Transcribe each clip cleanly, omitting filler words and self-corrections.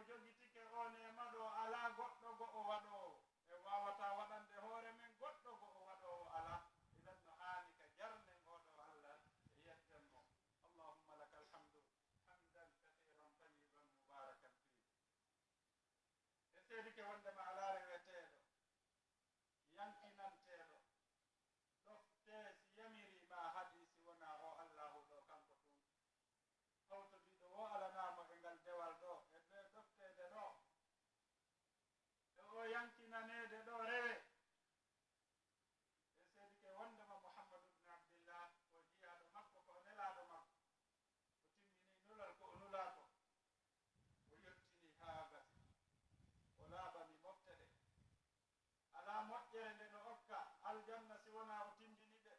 jogitike on e maɗo ala goɗɗo go o waɗoo e wawata waɗande hoore men goɗɗo go o waɗoo ala idan no haani ka jarnen oɗo Allah e yetten mo allahumma laka alhamdu hamdan kathiran tayyiban mubarakan fi e seedike wondema ala reweteeɗo yankinanteeɗo ɗoftee si yamirima hadisi wona o allahu ɗo kanko ɗum hawtodiɗo o alanamo e ngal dewal ɗo e ɓe ɗofteede ɗo e o yankinanede ɗo rewe e seedike wondema mouhammadou ubne abdillah o jiyaɗo makko ko nelaɗo makko o timmini nulal ko o nulaako o yettini haa gasi o laaɓani mofte ɗe ala moƴƴere nde no okka aljanna si wona o tindini ɗe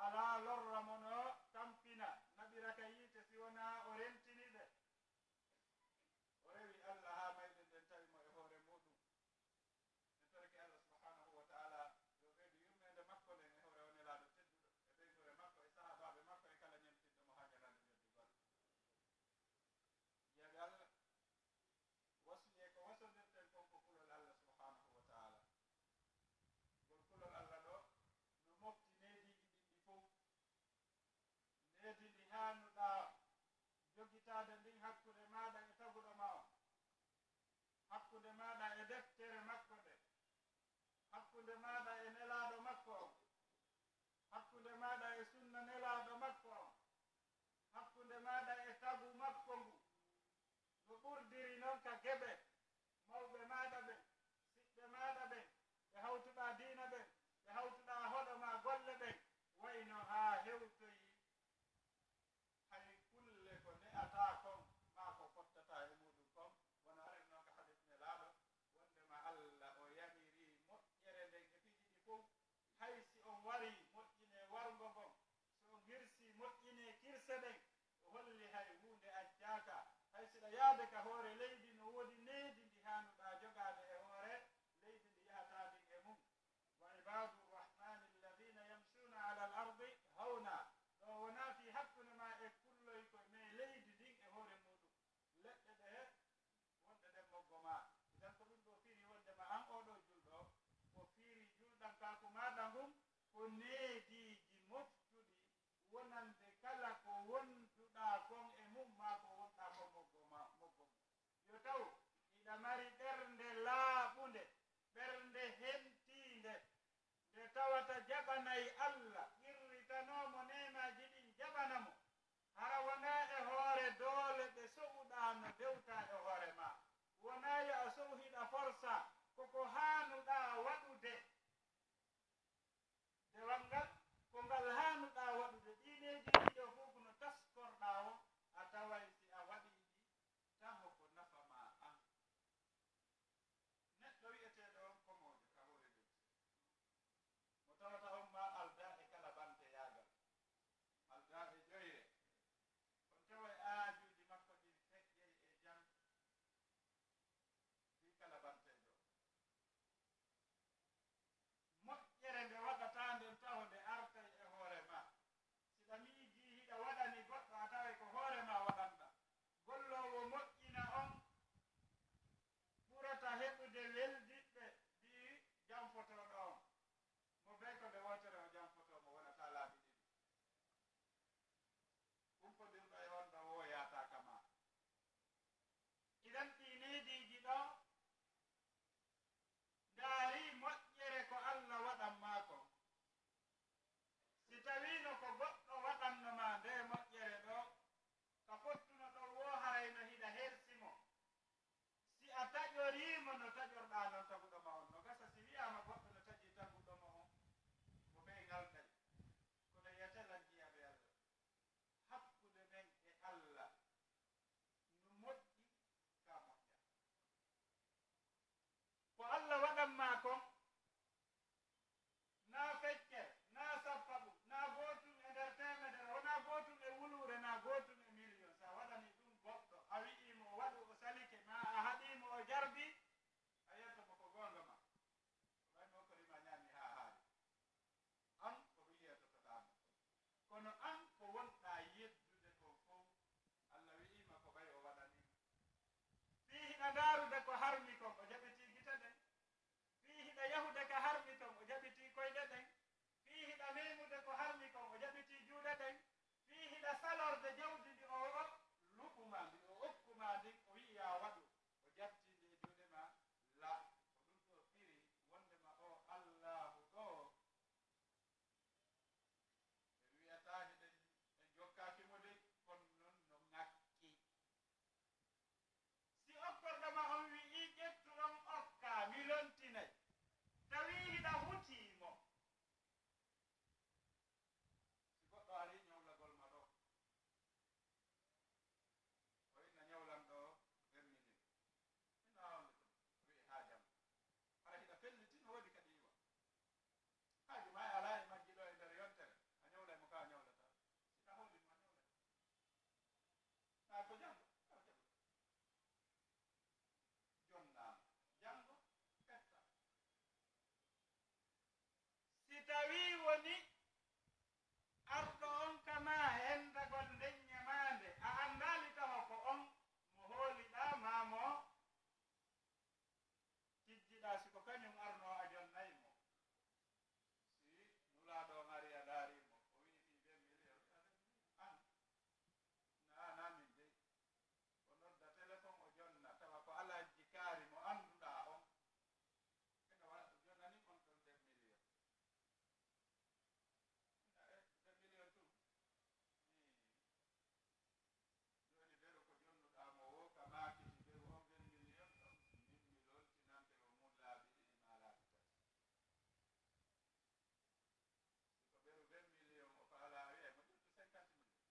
ala lorra mono tampina naɓiraka yiite si wona o rentini ɗe o rewi allah haa mayde nden tawi mo e hoore muɗum en torki allah subhanahu wa taala yo ɓeydu yurmede makko nden e hoore o nelaɗo tedduɗo e ɓeydore makko e sahabaɓe makko e kala ñemtinɗo mo haa ñalande ñeddugol yagal wasiye ko wasodirten kon ko kulol allah subhanahu wa taala ngol kulol allah ɗo no mofti neediji ɗiɗɗi fof needi ndi haanuɗa jogitade ndin hakkude maɗa e taguɗo ma o hakkude maɗa e deftere makko ɗe hakkude maɗa e nelaɗo makko o hakkude maɗa e sunna nelaɗo makko o hakkude maɗa e tagu makko ngu no ɓurdiri noon ka geɓe mawɓe maɗa ɓen siɓɓe maɗa ɓen ɓe hawtuɗa diina ɓen ɓe hawtuɗa hoɗo ma golle ɓen wayno haa hewtoyi hay kulle ko ne'ata kon ma ko fottata e muɗum kon wona aren noon ko hadis nelaɗo wondema allah o yamiri moƴƴere nden e fiji ɗi fof hay si on wari moƴƴine wargo ngon so on hirsi moƴƴine kirse ɗen o holli hay hunde ajjaka hay siɗa yaade ka hoore leydi no woodi needi ndi hanuɗa jogade e hoore leydi ndi yahata ndin e mum wa ibadu rrahmani alladina yamsuna ala al ardi hawna ɗo wona fi hakkude ma e kulloy ko me leydi ndin e hoore muɗum leɗɗe ɗe wonɗe ɗen moggo ma idan ko ɗum ɗo firi wondema an oɗo julɗo ko firi julɗan kaku maɗa ngun ko neediji moftuɗi wonande kala ko wonduɗa kon e mum ma ko wonɗa kon moggo mum yo taw iɗa mari ɓernde laaɓunde ɓernde hentinde nde tawata jaɓanayi allah irritanomo nemaji ɗin jaɓanamo hara wona e hoore doole ɓe sohuɗa no dewta e hoore ma wona yo a sohiɗa forsa koko hanuɗa waɗude dewal ngal ko ngal hanuɗa waɗude ɗineji ɗiɗo fof no taskorɗa o a taway si a waɗiɗi taho ko nafa ma an neɗɗo wi'eteɗo on komojo ka hoore leddi mo tawata on ma alda e kala bante yagal alda e ƴoyre on taway aajuji makko ɗin feƴƴey e jam fi kala bantejo moƴƴere nde waɗata nden taho nde artay e hoore ma siɗa miiji hiɗa waɗani goɗɗo a taway ko hoore ma waɗanɗa gollowo moƴƴina on ɓurata heɓude weldiɓɓe mbi jamfotoɗo on mo bey ko nde wotere o jamfotomo wonata laaɓi ɗiɗi umpodirɗo e on ɗo woyataka ma idan ɗi neediji ɗo ndaari moƴƴere ko allah waɗan ma kon si tawino ko goɗɗo waɗannoma nde moƴƴere ɗo ka fottuno ɗo wo harayno hiɗa hersimo si a taƴorimo no taƴorɗa noon taguɗoma on no gasa si wiyama goɗɗo no taƴi taguɗoma on mo ɓey ngalday kono yiyatelan jiyaɓe allah hakkude men e allah no moƴƴi ka moƴƴa ko allah waɗanma kon na feccere na sappaɓum na gotum e nder temedere wona gotum e wulure na gotum e million sa waɗani ɗum goɗɗo a wi'imo waɗu o salike ma a haɗimo o jardi a yiyatamo ko tawi woni arɗo on kama hendagol nden nyamande a andali tawa ko on mo hooliɗa mamo tijjiɗa siko kañum arno a jonnaymo si nulaɗo ari a daarimo o wi fi 20 million an na min dey o nodda téléphone o jonna tawa ko ala jikaari mo anduɗa on ena waɗa jonnani on ɗon 2 million 2 million tum joni ɓeɗo ko jonnuɗamo wo ka makiti ɓeru on 20 million ɗon min mi loltinante o mum laabi ɗiɗi ma laabi tati siko ɓeru 20 million o faala wiye mo ƴettu 50 million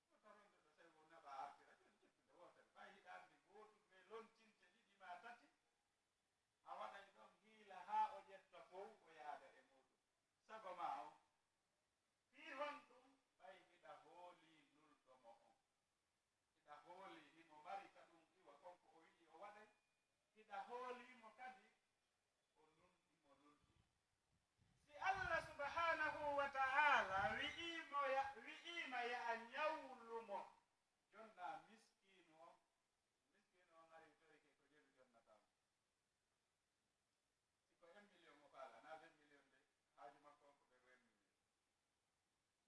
o taronde ɗo tawi mo naɓa artira joni ƴettude wotere ɓay hiɗande gotum ɓe lontinte ɗiɗi ma tati a waɗay ɗon hiila ha o ƴetta fof o yaada e muɗum sago ma on fii hon ɗum ɓay hiɗa hooli nulɗomo on hiɗa hooli himo mari ka ɗum iwa konko o yiɗi o waɗay hiɗa hoolimo kadi o nunɗimo nunɗi si allah subhanahu wa ta'ala wi'ima ya ñawlumo jonna miskinu on ari torike ko jelu jonnatamo siko 1 million o faala na 20 million de haaju makko on ko ɓe 1 million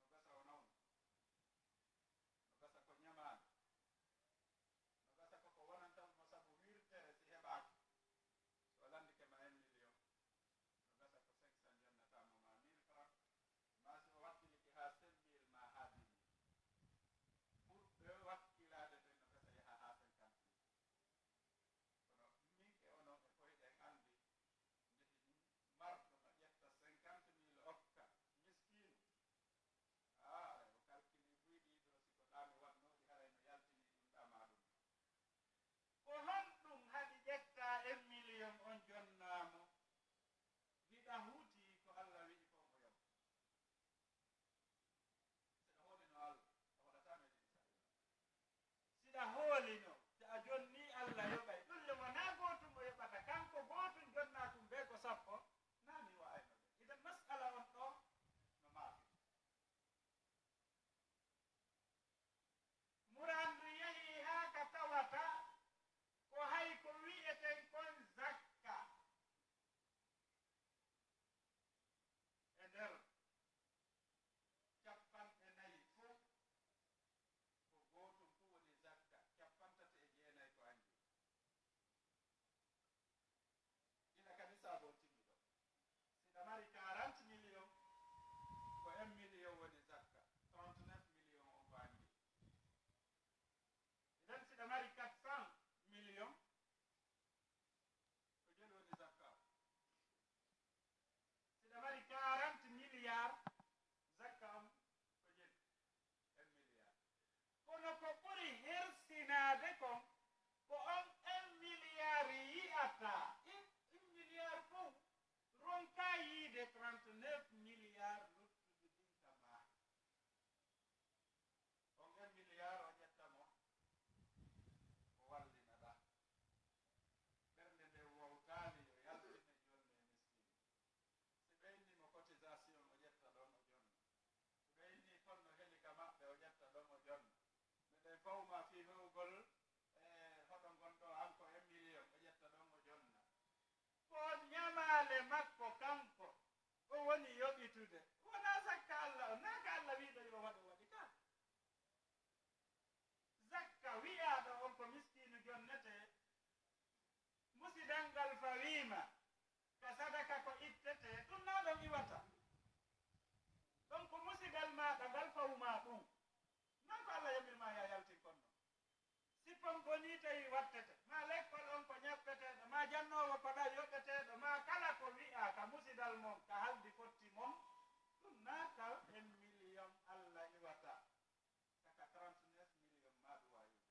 no gasa o nawno no gasa ko ñamaano no gasa koko wonantanmo sabu wirtere si heɓaaki so landike ma 1 million no gasa ko 500 jonnatamo ma 1000 francs ma si o wakkiliki ha 5000 ma ha 10 000 ɓurɓe wakkilade ɗen no gasa yaha ha 50 000 kono minke onon e koyɗen andi jehi marɗo no ƴetta 50 000 okka miskinu o calculi buyɗiɗo siko ɗami watnoɗi haray no yaltini ɗumɗama ɗum ko honɗum haɗi ƴetta 1 million on jonnamo hiɗa huuti ko allah wi'i ko mo yom siɗa hoolino allah a waɗata meɗen sahila siɗa hoolino si a jonni allah yoɓay ɗulle wona gotum o yoɓata kanko gotum jonna tum be ko sappo nani o ayno ɗe idan masala on ɗo no maafi murandu yehi ha ka tawata ko hay ko wi'eten kon zakka e nder capanɗe nayi fof ko gotum fu woni zakka 39 ko anji ina kadi sabon timmi ɗo siɗa mari 40 million ko 1 million woni zakka 39 million on ko anji idan siɗa mari 400 million ko joni woni zakka siɗa mari 40 milliards zakka on ko jeni 1 milliard kono ko ɓuri hersinade kon ko on 1 milliard yi'ata 1 milliard fof ronka yiide 39 milliards luttuɗi ɗin ka ma on 1 milliard o ƴettamo o wallinaɗa ɓernde nde wowtali yo yaltine jonne miskine si ɓeynimo cotisation o ƴetta ɗon o jonna si ɓeyni fonno heli ka maɓɓe o ƴetta ɗon o jonna miɗen fawma fi hewgol hoɗo gonɗo hanko 1 million o ƴetta ɗon o jonna ko ñamale makko kanko o woni yoɓitude wona zakka allah o naka allah wiɗo yo waɗo waɗi ka zakka wi'aɗo on ko miskinu jonnete musidal ngal fawima ka sadaka ko ittete ɗum na ɗon iwata ɗon ko musidal maɗa ngal fawma ɗum nan ko allah yamirma ya yaltin konno sippon boni tawi wattete ma lekkol on ko ñappeteɗo ma jannowo ko ɗa yoɓeteɗo ma kala ko wi'a ka musidal mon ka haldi fotti mon ɗum nata 1 million allah iwata saka 39 million ma ɗum wayude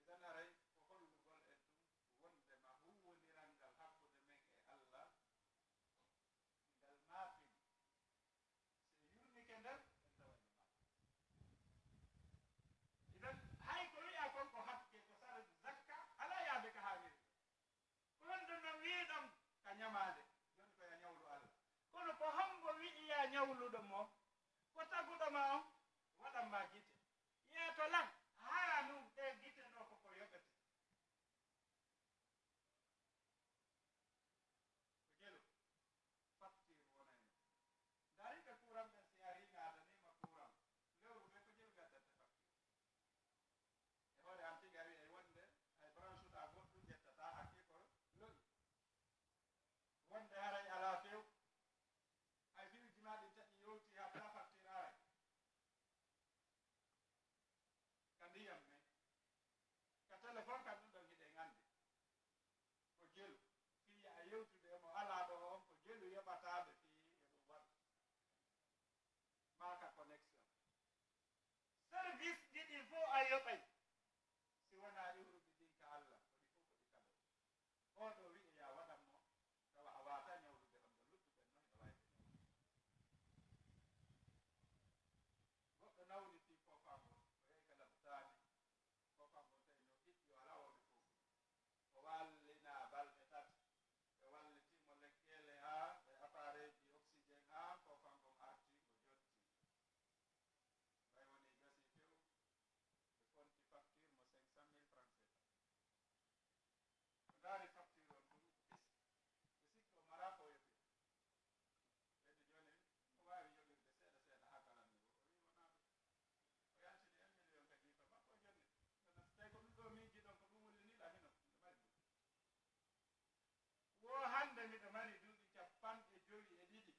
idan aray ko hollugol en ɗum wondema huwodiral ngal hakkude men e allah ngal maafini so yurnike nder en tawani ma idan hay ko wi'a kon ko hakke ko sara zakka ala yaade ka haaniri ko wonde ma on waɗanma gite yeeto lan hara num ɗe gite ɗo koko yoɓete ko jelu facture wonayno dariɓe kuram ɓen si ari gadanima kuram lewru ɓe ko jelu gaddante facture e hoore an tigi a wi e wonde hay branche uɗa goɗɗum ƴettata hakke ko loɗi wonde haray ala few hay fiwji ma ɗi taƴi yowti hatta facture are ka ndiyam men ka téléphone kam ɗum ɗon hiɗen andi ko jelu fiya a yewtude mo ala ɗo on ko jelu yoɓataɓe fi e ɗum waɗa maka connexion service ɗiɗi fo a yoɓay si wona iwruɗi ɗin ka Allah koɗi fof koɗi kaɗo oɗo wi'e ya waɗanmo tawa a wata ñawdude on ɗo luttuɓen noon ene wawi goɗɗo nawni fi kofangol o yehi kala butani kofangol tawi no ɓiɗɗi o ala wawde fof o wallina balɗe tati ɓe wallitimo lekkele ha ɓe appareil ji oxygéne ha kofangol arti o jotti ɓay woni gasi few ɓe fonti facture mo 500 000 francs CFA o daari facture on ɗum ɓe sikki o mara ko yoɓi ɓeydi joni o wawi yoɓirde seeɗa seeɗa ha kala niveau o wi wona ɗum o yaltini 1 million ka jiifa makko joni ɗona so tawi ko ɗum ɗo miiji ɗon ko ɗum wulliniɗa hino mbiɗo mari ɗum wo hande miɗo mari duuɓi 52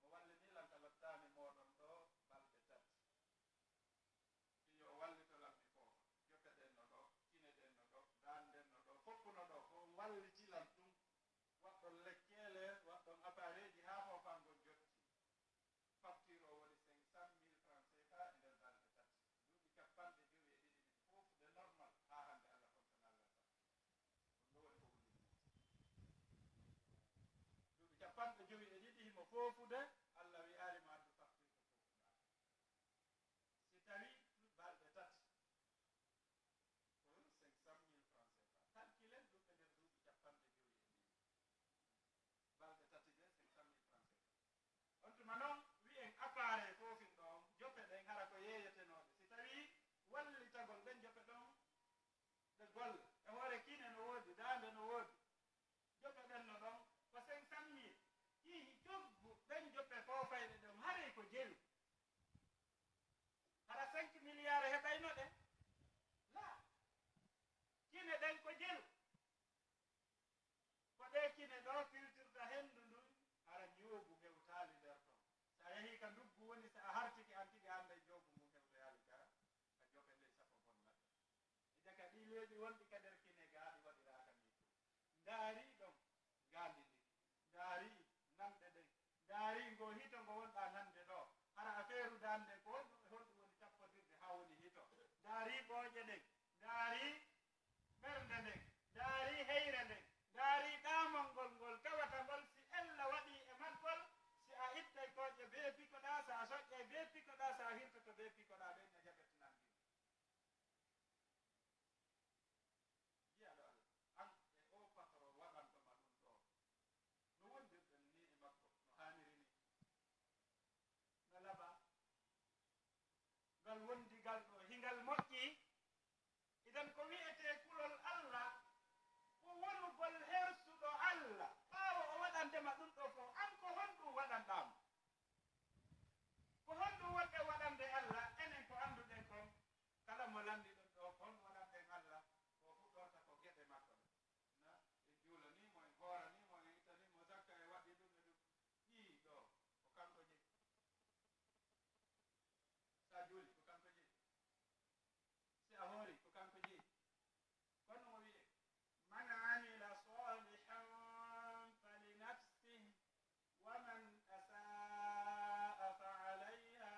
o wallinilam ka lottani moɗon ɗo balɗe tati fiyo o wallitolam mi foofa joppeɗen no ɗo kineɗen no ɗo danden no ɗo foppuno ɗo ko wallitilam ɗum waɗɗon lekkele waɗɗon appareil ji ha foofangol jotti facture o woni 500 000 francs CFA e nder balɗe tati duuɓi 52 ɗiɗi fof de normal ha hande Allah fonctionnal la sa ɗum ɗo woni ko wullini duuɓi 52 himo foofude Allah wi alimo addu facture ko foofuɗa si tawi balɗe tati ko 500 000 francs CFA calculen ɗum e nder duuɓi 52 balɗe tati de 500 000 francs CFA on tuma noon wi'en appareil foofin ɗon joppe ɗen hara ko yeyetenoɗe si tawi wallitagol ɓen joppe ɗon ɗe golle e hoore kine no woodi dande no woodi joppe ɗen no ɗon ko 500 000 hihi joggu ɗen joppe foofayɗe ɗon haray ko jelu hara 5 milliard heɓayno ɗen la kine ɗen ko jelu ko ɗe kine ɗo filtirta hendu ndun hara ñoogu hewtali nder ton so a yehi ka nduggu woni so a hartiki an tigi anda joogu mum hewtoyali ka jope ley sappo bonnata ide ka ɗi leeɓi wonɗi ka nder kine gaaɗi waɗiraka ni fu daari ɗon gandidi daari namɗe ɗen daari ngo hito ngo wonɗa nande ɗo hara affaire dande ko honɗum woni tappodirde ha woni hito daari ɓooƴe ɗen daari ɓernde nden daari heyre nden daari ɗamol ngol ngol tawata ngol si ella waɗi e maggol si a ittay koƴe be pikoɗa sa a soƴƴay be pikoɗa sa a hirtoto be pikoɗa ɓen ne jaɓetinandi jiyaɗo Allah an e o patron waɗanɗoma ɗum ɗo no wondirɗen ni e makko no haniri ni no laɓa ngal wondigal ɗo hingal moƴƴi idan ko wi'ete kulol Allah ko wonugol hersuɗo Allah ɓaawo o waɗandema ɗum ɗo fof an ko honɗum waɗanɗamo ko honɗum wonɓe waɗande Allah enen ko annduɗen kon kala mo landi ɗum ɗo kon waɗanɗen Allah ko fuɗɗorta ko geɗe makko ɗe na en juulanimo en hooranimo en ittanimo zakka e waɗi ɗum e ɗum ɗii ɗo ko kanko jeyi sa juuli ko kanko jeyi si a hoori ko kanko jeyi kono mo wiye man amila salihan falinafsih wa man asaa fa alayha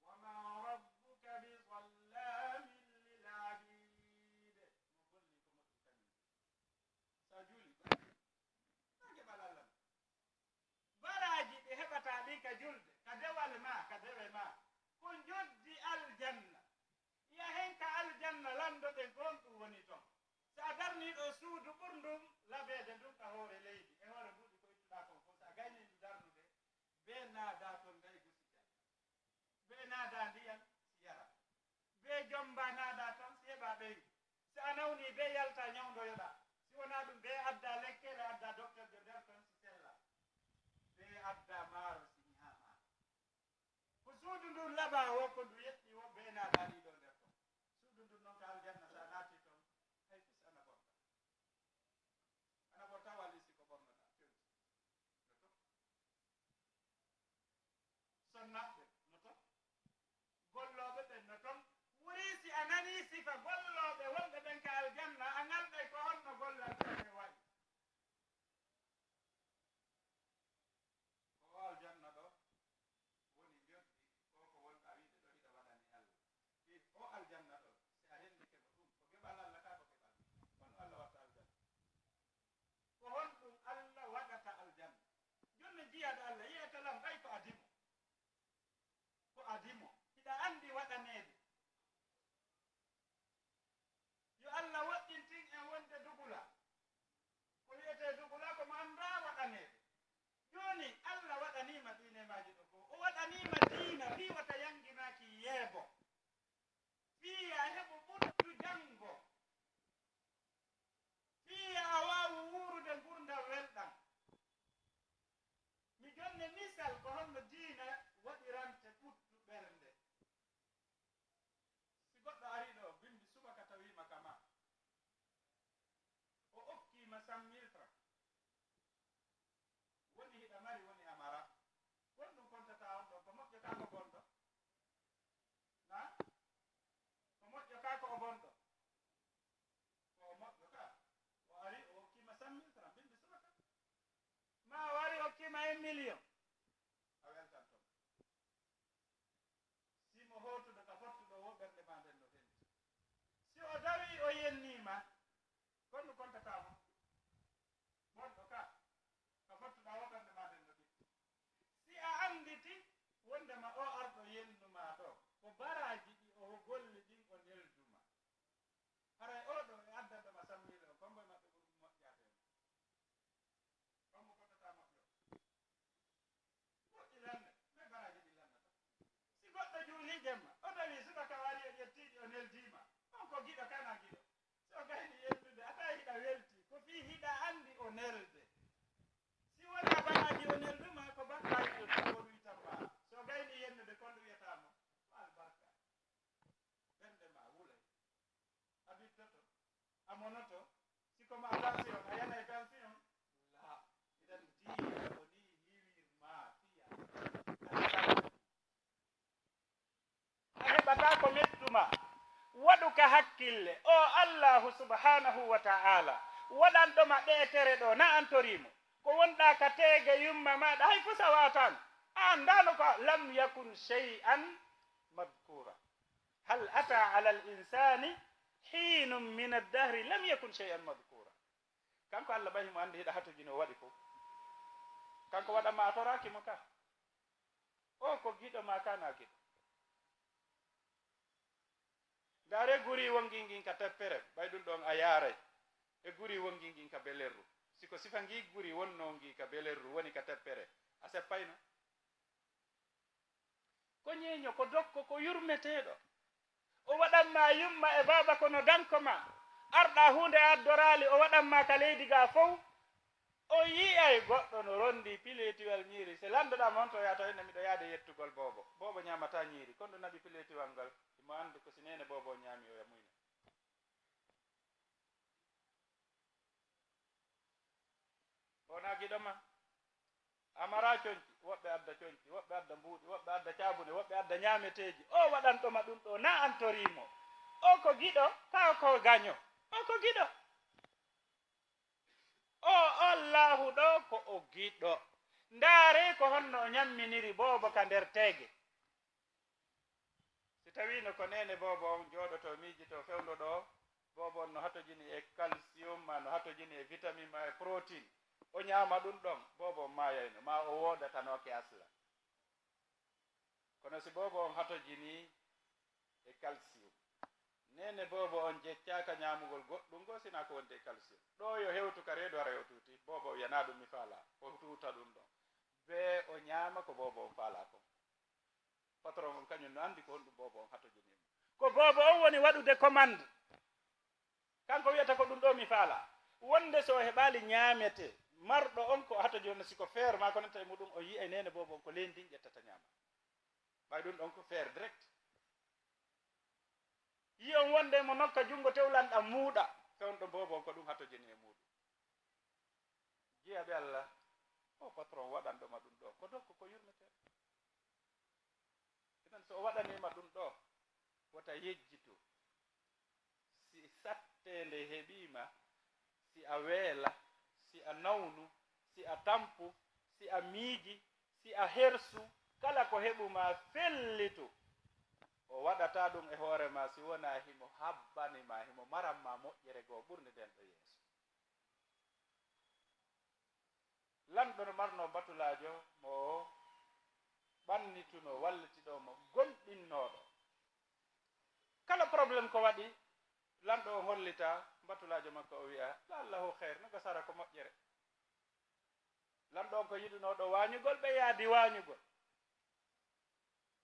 wa ma rabbuka bizallamin lil abid mo golli ko moƴƴi kañum sa juuli na keɓal Allah baraji ɗi heɓata ɗi ka julde ka dewal ma ka dewe ma ko joddi aljanna yahen ka aljanna landoɗen ko on ɗum woni ton so a darniɗo suudu ɓurdum labeede ndun ka hoore leydi e hoore mbuɗi ko ittuɗa kon fof so a gaynidi darnude be naada ton gay joom mbanaɗa tan si heɓa ɓeydu si a nawni be yalta ñawdoyoɗa si wona ɗum be adda lekkele adda docteur de nder ton si sella be adda maaro si ñaama ko suudu ndun laɓa o ko ndu yetti wo be naɗa ɗiɗo nder ton suudu ndun noon ko aljanna sa naati ton hay fis ana ɓorta wali si ko ɓornoɗa fewti sonnaɓe no ton golloɓe ɓen no ton wuri si a nani sifa golloɓe wonɓe ɓen ka aljanna a ngalɗay ko honno gollal ɓe waɗi o aljanna ɗo woni joɗɗi ko ko wonɗa wiide ɗo hiɗa waɗani allah o aljanna ɗo si a hendike mo ɗum ko geɓal allah ka ko geɓal hono allah watta aljanna ko honɗum allah waɗata aljanna jonni jiyaɗo allah yiyata lam ɓay ko adimo hiɗa andi waɗanede yo allah woɗɗintin en wonde dugula ko wiyete dugula komo anda waɗanede joni allah waɗanima ɗinemaji ɗo goo o waɗanima diina fi wata yanginaki yeebo fiya heɓo ɓurtu jango fiya a wawu wurude gurdam welɗam mi jonne misal ko honno diina waɗirante ɓuttu ɓernde si goɗɗo ari ɗo bindi subaka tawima kama o okkima 100 000 francs woni hiɗa mari woni amara gonɗum kontata on ɗo ko moƴƴota ko gonɗo na ko moƴƴota ko o gonɗo ko moƴƴo ka o ari o okkima 100 000 francs bindi subaka ma o ari okkima 1 million a weltan ton simo hotuɗo ka fottuɗo wo ɓernde ma nden no fendi si o dawi o yennima gonɗum kontatamo gonɗo ka fottuɗa wo ɓernde ma nden no ɗiɗi si a anditi wondema o arɗo yennuma ɗo ko baraji ɗi o golli ɗin o nelduma haray oɗo e addandoma 100 000 o kombo e maɓɓe ɓuri moƴƴatema kombo kontata moƴƴo moƴƴi lande mais baraji ɗi landata si goɗɗo juuli jemma o dawi subaka wari o ƴettiɗi o neldima on ko giɗo kana giɗo so gayni yendude ata hiɗa welti ko fi hiɗa andi o nelde si wona baraji o nelduma ko bakkaji o witanma so gayni yennude konɗo wiyatamo albarka ɓernde ma wulay a bittoto a monoto sikomo a pension a yanay pension la iɗen diina o ni hiwirma fiya a heɓata ko mettuma waɗu ka hakkille o allahu subhanahu wa ta'ala waɗanɗoma ɗeetere ɗo na antorimo ko wonɗa ka teege yumma maɗa hay fo sawatan an ndano ko lam yakun shay'an madkura hal ata ala al insani hinum min addahri lam yakun shay'an madkura kanko allah ɓahimo andi hiɗa hatojino waɗi fof kanko waɗanma a torakimo ka o ko giɗo ma kana giɗo ngare guri wongingin ka teppere ɓay ɗum ɗon a yaaray e guri wongingin ka belerru siko sifa ngi guri wonnongi ka belerru woni ka teppere a seppayno ko ñeeño ko dokko ko yurmeteɗo o waɗanma yumma e baba kono danko ma arɗa hunde addorali o waɗanma ka leydi ga fof o yiyay goɗɗo no rondi piletiwal ñiiri se landoɗama on to yata enne miɗo yaade yettugol bobo ñamata ñiiri kon ɗo naɓi piletiwal ngal imo andu ko sinene bobo ñaami o yamuyna wona giɗoma amara coñci woɓɓe adda coñci woɓɓe adda mbuuɗi woɓɓe adda caabune woɓɓe adda ñaameteeji o waɗanɗoma ɗum ɗo na antorimo o ko giɗo ka ko gaño o ko giɗo o allahu ɗo ko o giɗo ndaare ko honno o ñamminiri bobo ka nder teege si tawino ko nene bobo on jooɗoto miijito fewndo ɗo bobo on no hatojini e calcium ma no hatojini e vitamine ma e protéine o ñaama ɗum ɗon bobo mayayno ma o wodatanoke asla kono si bobo on hatojini e calcium nene bobo on jeccaka ñamugol goɗɗum go sina ko wonde e calcium ɗo yo hewtu ka reedu ara yo tuuti bobo yana ɗum mi faala o tuuta ɗum ɗon be o ñaama ko bobo on faala ko patron on kañum no andi ko honɗum bobo on hatojinimo ko bobo on woni waɗude commande kanko wiyata ko ɗum ɗo mi faala wonde so heɓali ñaamete marɗo on ko hato joni siko feere ma ko nanta e muɗum o yi e nene bobo on ko lendin ƴettata ñaama ɓay ɗum ɗon ko feere direct yi on wonde mo nokka jungo tewlanɗam muuɗa fewnɗo bobo on ko ɗum hato jeni e muɗum jiyaɓe Allah o patron waɗanɗoma ɗum ɗo ko dokko ko yurmete inan so o waɗanima ɗum ɗo wota yejjitu si sattende heɓima si a weela si a nawnu si a tampu si a miiji si a hersu kala ko heɓuma fellitu o waɗata ɗum e hoore ma si wona himo habbanima himo maranma moƴƴere goo ɓurde nden ɗo yeeso lanɗo no marno batulajo mo ɓannituno wallitiɗomo gonɗinnoɗo kala probléme ko waɗi lanɗo o hollita batulajo makko o wiya lallahu heir no gasara ko moƴƴere lanɗo on ko yiɗunoɗo wañugol ɓe yaadi wañugol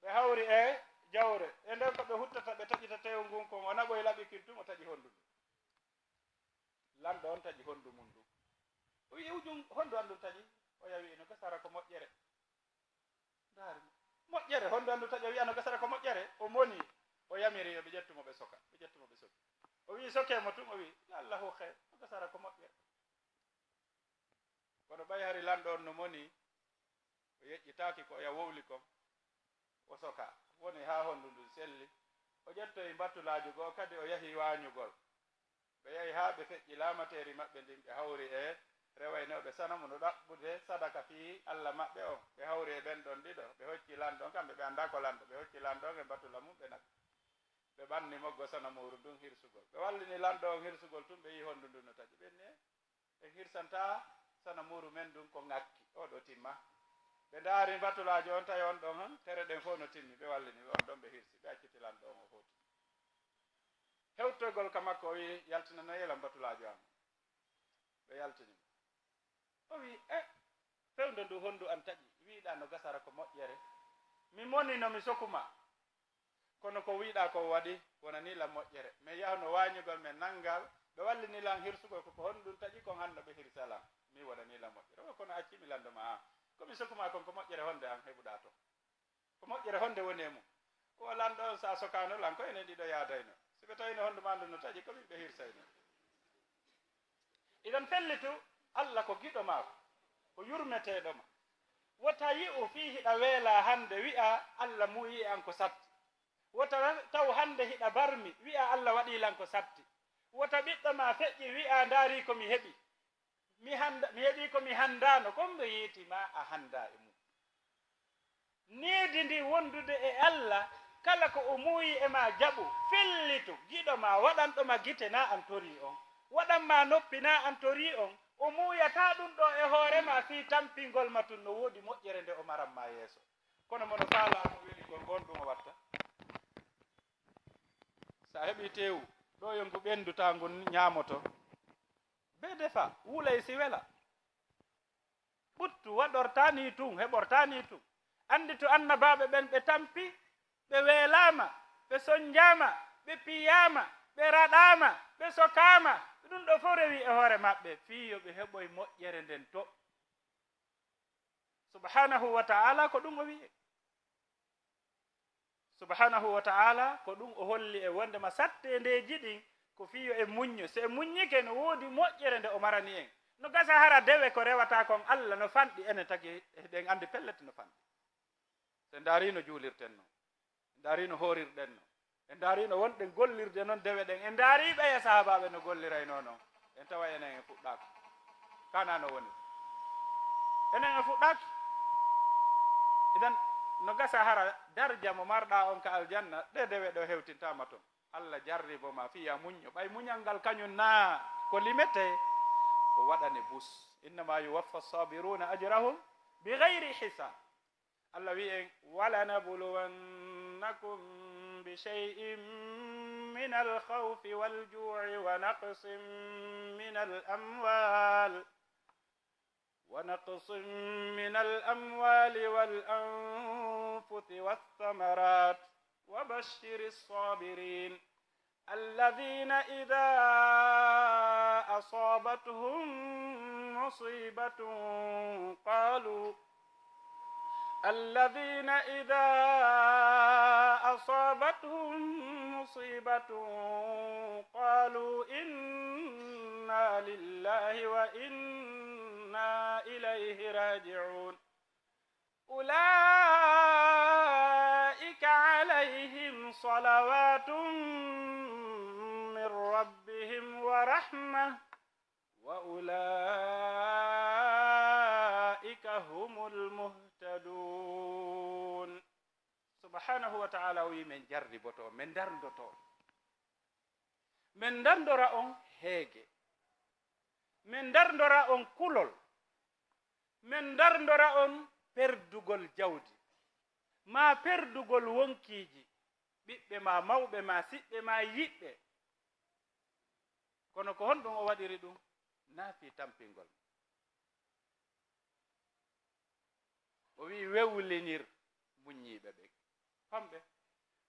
ɓe hawri e jawre e nden ko ɓe huttata ɓe taƴita tew ngun kon o naɓoye laɓikin tum o taƴi hondu ndu lanɗo on taƴi hondu mum ndu o wi ujum hondu an ɗum taƴi o yawi no gasara ko moƴƴere ndaari moƴƴere hondu an ɗum taƴi o wiya no gasara ko moƴƴere o moni o yamiri yo ɓe ƴettumo ɓe soka ɓe ƴettumo ɓe soki o wi sokemo tum o wi allahu heir no gasara ko moƴƴere kono ɓay hari lanɗo on no moni o yeƴƴitaki ko o ya wowli kon o soka woni ha hondu ndu selli o ƴettoyi battulajo goo kadi o yahi wañugol ɓe yahi ha ɓe feƴƴi lamateri maɓɓe ndin ɓe hawri e rewaynoɓe sanamu no ɗaɓɓude sadaka fi Allah maɓɓe on ɓe hawri e ɓen ɗon ɗiɗo ɓe hocci lanɗon kamɓe ɓe anda ko lanɗo ɓe hocci lanɗon e battula mum ɓe naɓi ɓe ɓanni moggo sanamuru ndun hirsugol ɓe wallini lanɗo on hirsugol tum ɓe yi hondu ndun no taƴi ɓenni ɓe hirsanta sanamuru men ndun ko ŋakki o ɗo timma ɓe ndaari batulajo on tawi on ɗon han tere ɗen fof no timmi ɓe wallini ɓe on ɗon ɓe hirsi ɓe acciti lanɗo on o footi hewtoygol ka makko o wi yaltinano yelam batulajo am ɓe yaltinimo o wi fewde ndu hondu an taƴi wiiɗa no gasara ko moƴƴere mi moni no mi sokuma kono ko wiiɗa ko waɗi wonanilam moƴƴere mi yahno wañugol men nanngal ɓe wallinilan hirsugol koko hondu ɗum taƴi kon hanno ɓe hirsalan mi waɗanilam moƴƴere o kono accimi landoma an komi sokuma kon ko moƴƴere honde an heɓuɗa to ko moƴƴere honde woni e mum o lanɗo on sa sokanolan ko enen ɗiɗo yaadayno si ɓe tawino hondu ma ndu no taƴi komin ɓe hirsayno iɗon fellitu Allah ko giɗo maako ko yurmeteɗoma wota yi'u fi hiɗa weela hande wi'a Allah muyi an ko satti wota taw hande hiɗa barmi wi'a Allah waɗilan ko satti wota ɓiɗɗo ma feƴƴi wi'a ndaari komi heɓi mi heɓi komi handano komɓe yiitima a handa e mum needi ndi wondude e Allah kala ko o muuyi e ma jaɓu fellitu giɗo ma waɗanɗoma gite na an tori on waɗanma noppi na an tori on o muuyata ɗum ɗo e hoorema fi tampingol ma tun no woodi moƴƴere nde o maranma yeeso kono mono faalamo weli kon gonɗum o watta sa heɓi tewu ɗo yo ngu ɓenduta ngu ñaamoto be defa wuulay si wela ɓuttu waɗortani tun heɓortani tun andi to annabaɓe ɓen ɓe tampi ɓe weelama ɓe sonjama ɓe piyama ɓe raɗama ɓe sokama ɗum ɗo fof rewi e hoore maɓɓe fiyo ɓe heɓoye moƴƴere nden to subhanahu wa ta'ala ko ɗum o wiye subhanahu wa ta'ala ko ɗum o holli e wondema sattendeji ɗin ko fiyo e muñño so e muññike no woodi moƴƴere nde o marani en no gasa hara dewe ko rewata kon Allah no fanɗi ene tagi ɗen andi pellete no fanɗi so ndaari no juulirten no ndaari no hoorirɗen no en ndaari no wonɗen gollirde noon dewe ɗen en ndaari ɓeya sahabaɓe no gollirayno noon en tawa enen e fuɗɗaka kana no woni enen e fuɗɗaki idan no gasa hara darja mo marɗa on ka aljanna ɗe dewe ɗo hewtintama toon Allah jarribo ma fiya muñño ɓay muñal ngal kañum na ko limete o waɗane bus innama yuwaffa sabiruna ajrahum bi gayri hisab Allah wi en walanabluwannakum بشيء من الخوف والجوع ونقص من الأموال والأنفس والثمرات وبشر وبشر الصابرين الذين إذا أصابتهم مصيبة قالوا إنا لله وإنا إليه راجعون أولئك عليهم صلوات من ربهم ورحمة وأولئك هم المهتدون سبحانه وتعالى ومن جربتو من درندتو من دندora on heege min darndora on kulol min darndora on perdugol jawdi ma perdugol wonkiiji ɓiɓɓe ma mawɓe ma siɓɓe ma yiɓɓe kono ko honɗum o waɗiri ɗum naafi tampingol o wi wewlinir muññiiɓe ɓe famɓe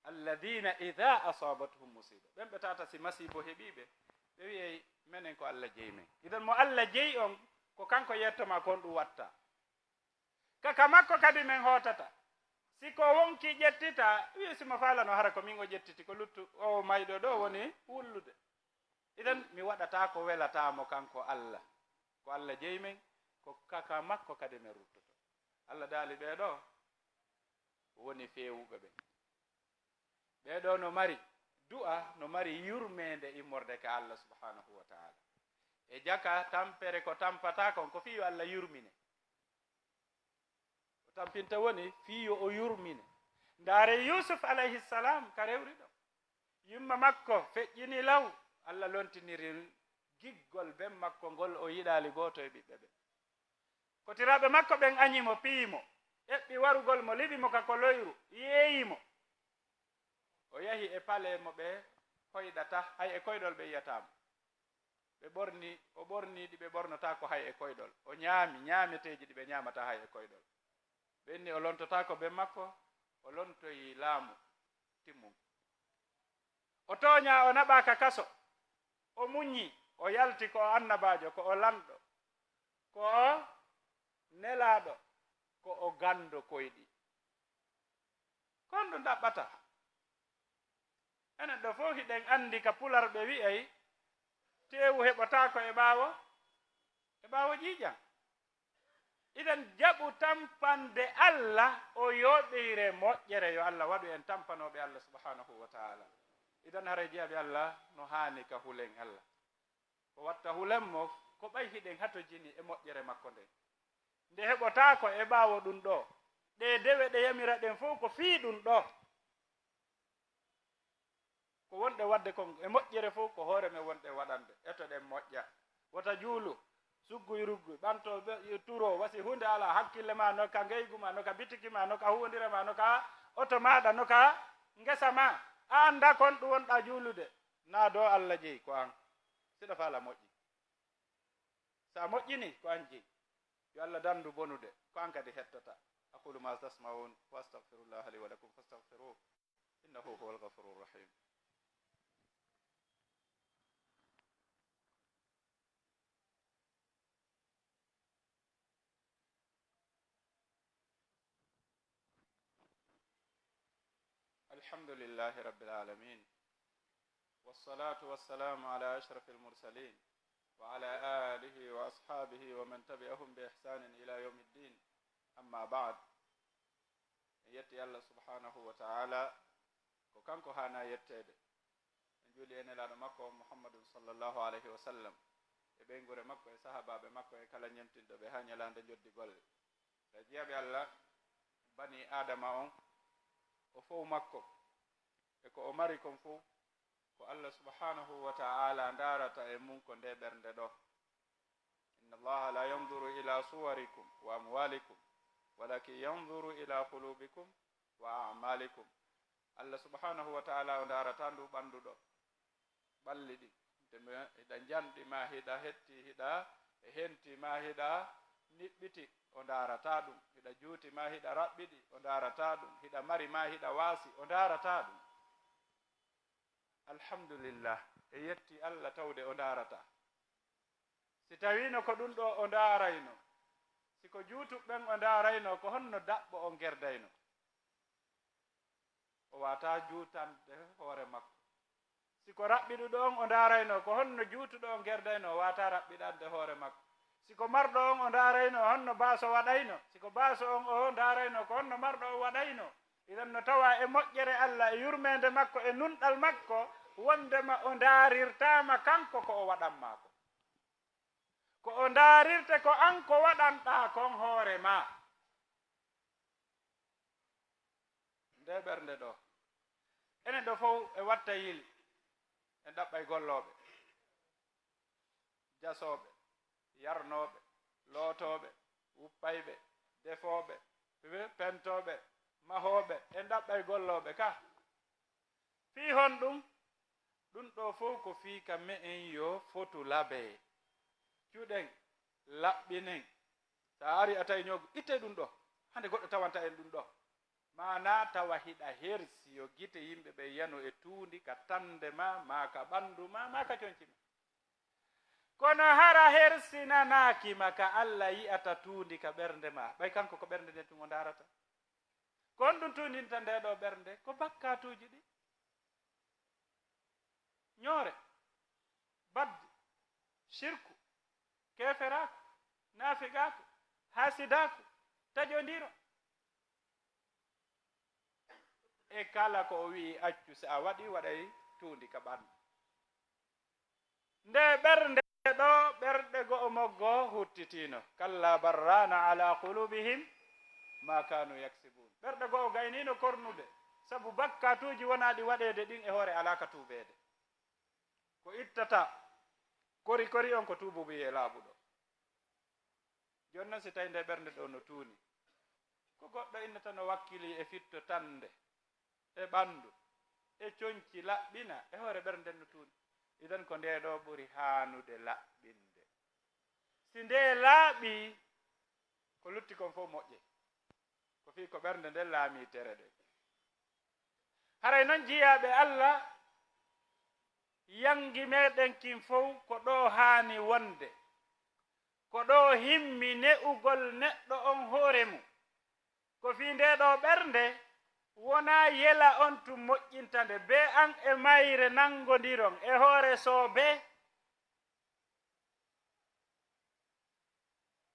alladina ida asabatuhum musiba ɓen ɓe tata si masibo heɓiɓe ɓe wiyey menen ko Allah jeyi men idan mo Allah jeyi on ko kanko yettoma kon ɗum watta kaka makko kadi men hotata siko wonki ƴettita wi simo falano hara ko min o ƴettiti ko luttu o mayɗo ɗo woni wullude idan mi waɗata ko welatamo kanko Allah ko Allah jeyi men ko kaka makko kadi men ruttoto Allah daali ɓeɗo woni fewuɓe ɓe ɓeɗo no mari du'a no mari yurmede immorde ka Allah subhanahu wa ta'ala e jaka tampere ko tampata kon ko fiyo Allah yurmine o tampinta woni fiyo o yurmine ndaare Yusuf alayhi salam ka rewri ɗo yumma makko feƴƴini law Allah lontiniri giggol ben makko ngol o yiɗali goto e ɓiɓɓe ɓe kotiraɓe makko ɓen añimo piimo eɓɓi warugol mo liɓimo ka ko loyru yeeyimo o yahi e pale mo ɓe koyɗata hay e koyɗol ɓe yiyatamo ɓe ɓorni o ɓorniɗi ɓe ɓornota ko hay e koyɗol o ñaameteji ɗi ɓe ñamata hay e koyɗol ɓenni o lontotako ɓe makko o lontoyi laamu timmum o tooña o naɓaka kaso o muññi o yalti ko annabajo ko o lanɗo ko o nelaɗo ko o gando koyɗi kon ɗum ɗaɓɓata enen ɗo fof hiɗen andi ka pularɓe wi'ay tewu heɓotako e ɓaawo ƴiiƴam idan jaɓu tampande Allah o yoɓeyre moƴƴere yo Allah waɗu en tampanoɓe Allah subhanahu wa ta'ala idan hara jeyaɓe Allah no haani ka hulen Allah ko watta hulen mo ko ɓay hiɗen hato jini e moƴƴere makko nden nde heɓotako e ɓaawo ɗum ɗo ɗe dewe ɗe yamira ɗen fof ko fii ɗum ɗo ko wonɗe wadde kon e moƴƴere fof ko hoore men wonɗe waɗande eto ɗen moƴƴa wota juulu sugguy rugguy ɓanto turo wasi hunde ala hakkille ma noka ngeygu ma noka bitiki ma noka huwodira ma noka oto maɗa noka ngesa ma a anda kon ɗum wonɗa juulude na do Allah jeyi ko an siɗa faala moƴƴi sa moƴƴini ko an jeyi yo Allah dandu bonude ko an kadi hettata aqulu ma tasmaun wa astaghfirullah li wa lakum fastaghfiruh innahu huwal ghafurur rahim الحمد لله رب العالمين والصلاة والسلام على أشرف المرسلين وعلى آله وأصحابه ومن تبعهم بإحسان إلى يوم الدين أما بعد يتي الله سبحانه وتعالى وكانكو هانا يتيد نجولي أن لنا مكو محمد صلى الله عليه وسلم بينغور مكو صحابة مكو كلا نيمتين دو بهاني لاند جودي غول رجيا بي الله بني آدم o fof makko e ko o mari kon fof ko Allah subhanahu wa ta'ala ndarata e mum ko nde ɓernde ɗo inna allaha la yanduru ila suwarikum wa amwalikum walakin yanduru ila qulubikum wa a'malikum Allah subhanahu wa ta'ala o ndarata ndu ɓannduɗo ɓalli ɗi hiɗa janɗi ma hiɗa hetti hiɗa e henti ma hiɗa niɓɓiti o ndarata ɗum hiɗa juuti ma hiɗa raɓɓiɗi o ndarata ɗum hiɗa mari ma hiɗa waasi o ndarata ɗum alhamdulillah e yetti Allah tawde o ndarata. Si tawino ko ɗum ɗo o ndarayno, siko juutuɓɓen o ndarayno, ko honno daɓɓo o gerdayno. O wata juutande hoore makko. Siko raɓɓiɗuɗo on o ndarayno, ko honno juutuɗo o gerdayno, o wata raɓɓiɗande hoore makko. Siko marɗo on o ndarayno, honno baaso waɗayno. Siko baaso on o ndarayno, ko honno marɗo o waɗayno. Idan no tawa e moƴƴere Allah e yurmede makko e nunɗal makko, wondema o ndarirtama kanko ko o waɗanmako. Ko o ndarirte ko an ko waɗanɗa kon hoore ma. Nde ɓernde ɗo enen ɗo fof e watta yili en ɗaɓɓay golloɓe, jasoɓe, yarnoɓe, lootoɓe, wuppayɓe, defoɓe, pentoɓe, mahoɓe, en ɗaɓɓay golloɓe ka. Fii hon ɗum ɗo fof ko fii ka me en yo fotu labe cuuɗen laɓɓinen. Sa ari a tawi ñogo itte ɗum ɗo, hande goɗɗo tawanta en ɗum ɗo. Mana tawa hiɗa hersi yo gite yimɓe ɓe yano e tuundi ka tande ma ka ɓandu ma ka coñci ma. Kono hara hersinanaki ma ka Allah yi'ata tuundi ka ɓernde ma, ɓay kanko ko ɓernde nden tumo darata. Ko on ɗum tuundinta nde ɗo ɓernde ko bakkatuji ɗi, ñoore, badde, shirku, keferaku, nafigaku, hasidaku, tajodiro. E kala ko o wi accu sa a waɗi waɗay tuundi ka ɓandu. Nde ɓernde ɗo ɓerɗe go o moggo huttitino. Kalla barrana ala qulubihim ma kanu yaksibun. Ɓerɗe go o gaynino kornude, sabu bakkatuji wonaɗi waɗede ɗin e hoore alaka tuubede. Ko ittata kori on ko tuubu wiye laaɓuɗo. Joni noon si tawi nde ɓernde ɗo no tuuni, ko goɗɗo innata no wakkili e fitto tande e ɓandu e coñci laɓɓina e hoore ɓernde no tuuni. Idan ko nde ɗo ɓuri haanude laɓɓinde. Si nde laaɓi, ko lutti kon fof moƴƴe, ko fii ko ɓernde nden laami tere ɗe. Haray noon jiyaɓe Allah, yangi meɗen kin fof ko ɗo haani wonde, ko ɗo himmi ne'ugol neɗɗo on hoore mum. Ko fii nde ɗo ɓernde wona yela on tum moƴƴintande, be an e mayre nangodiron e hoore soobe.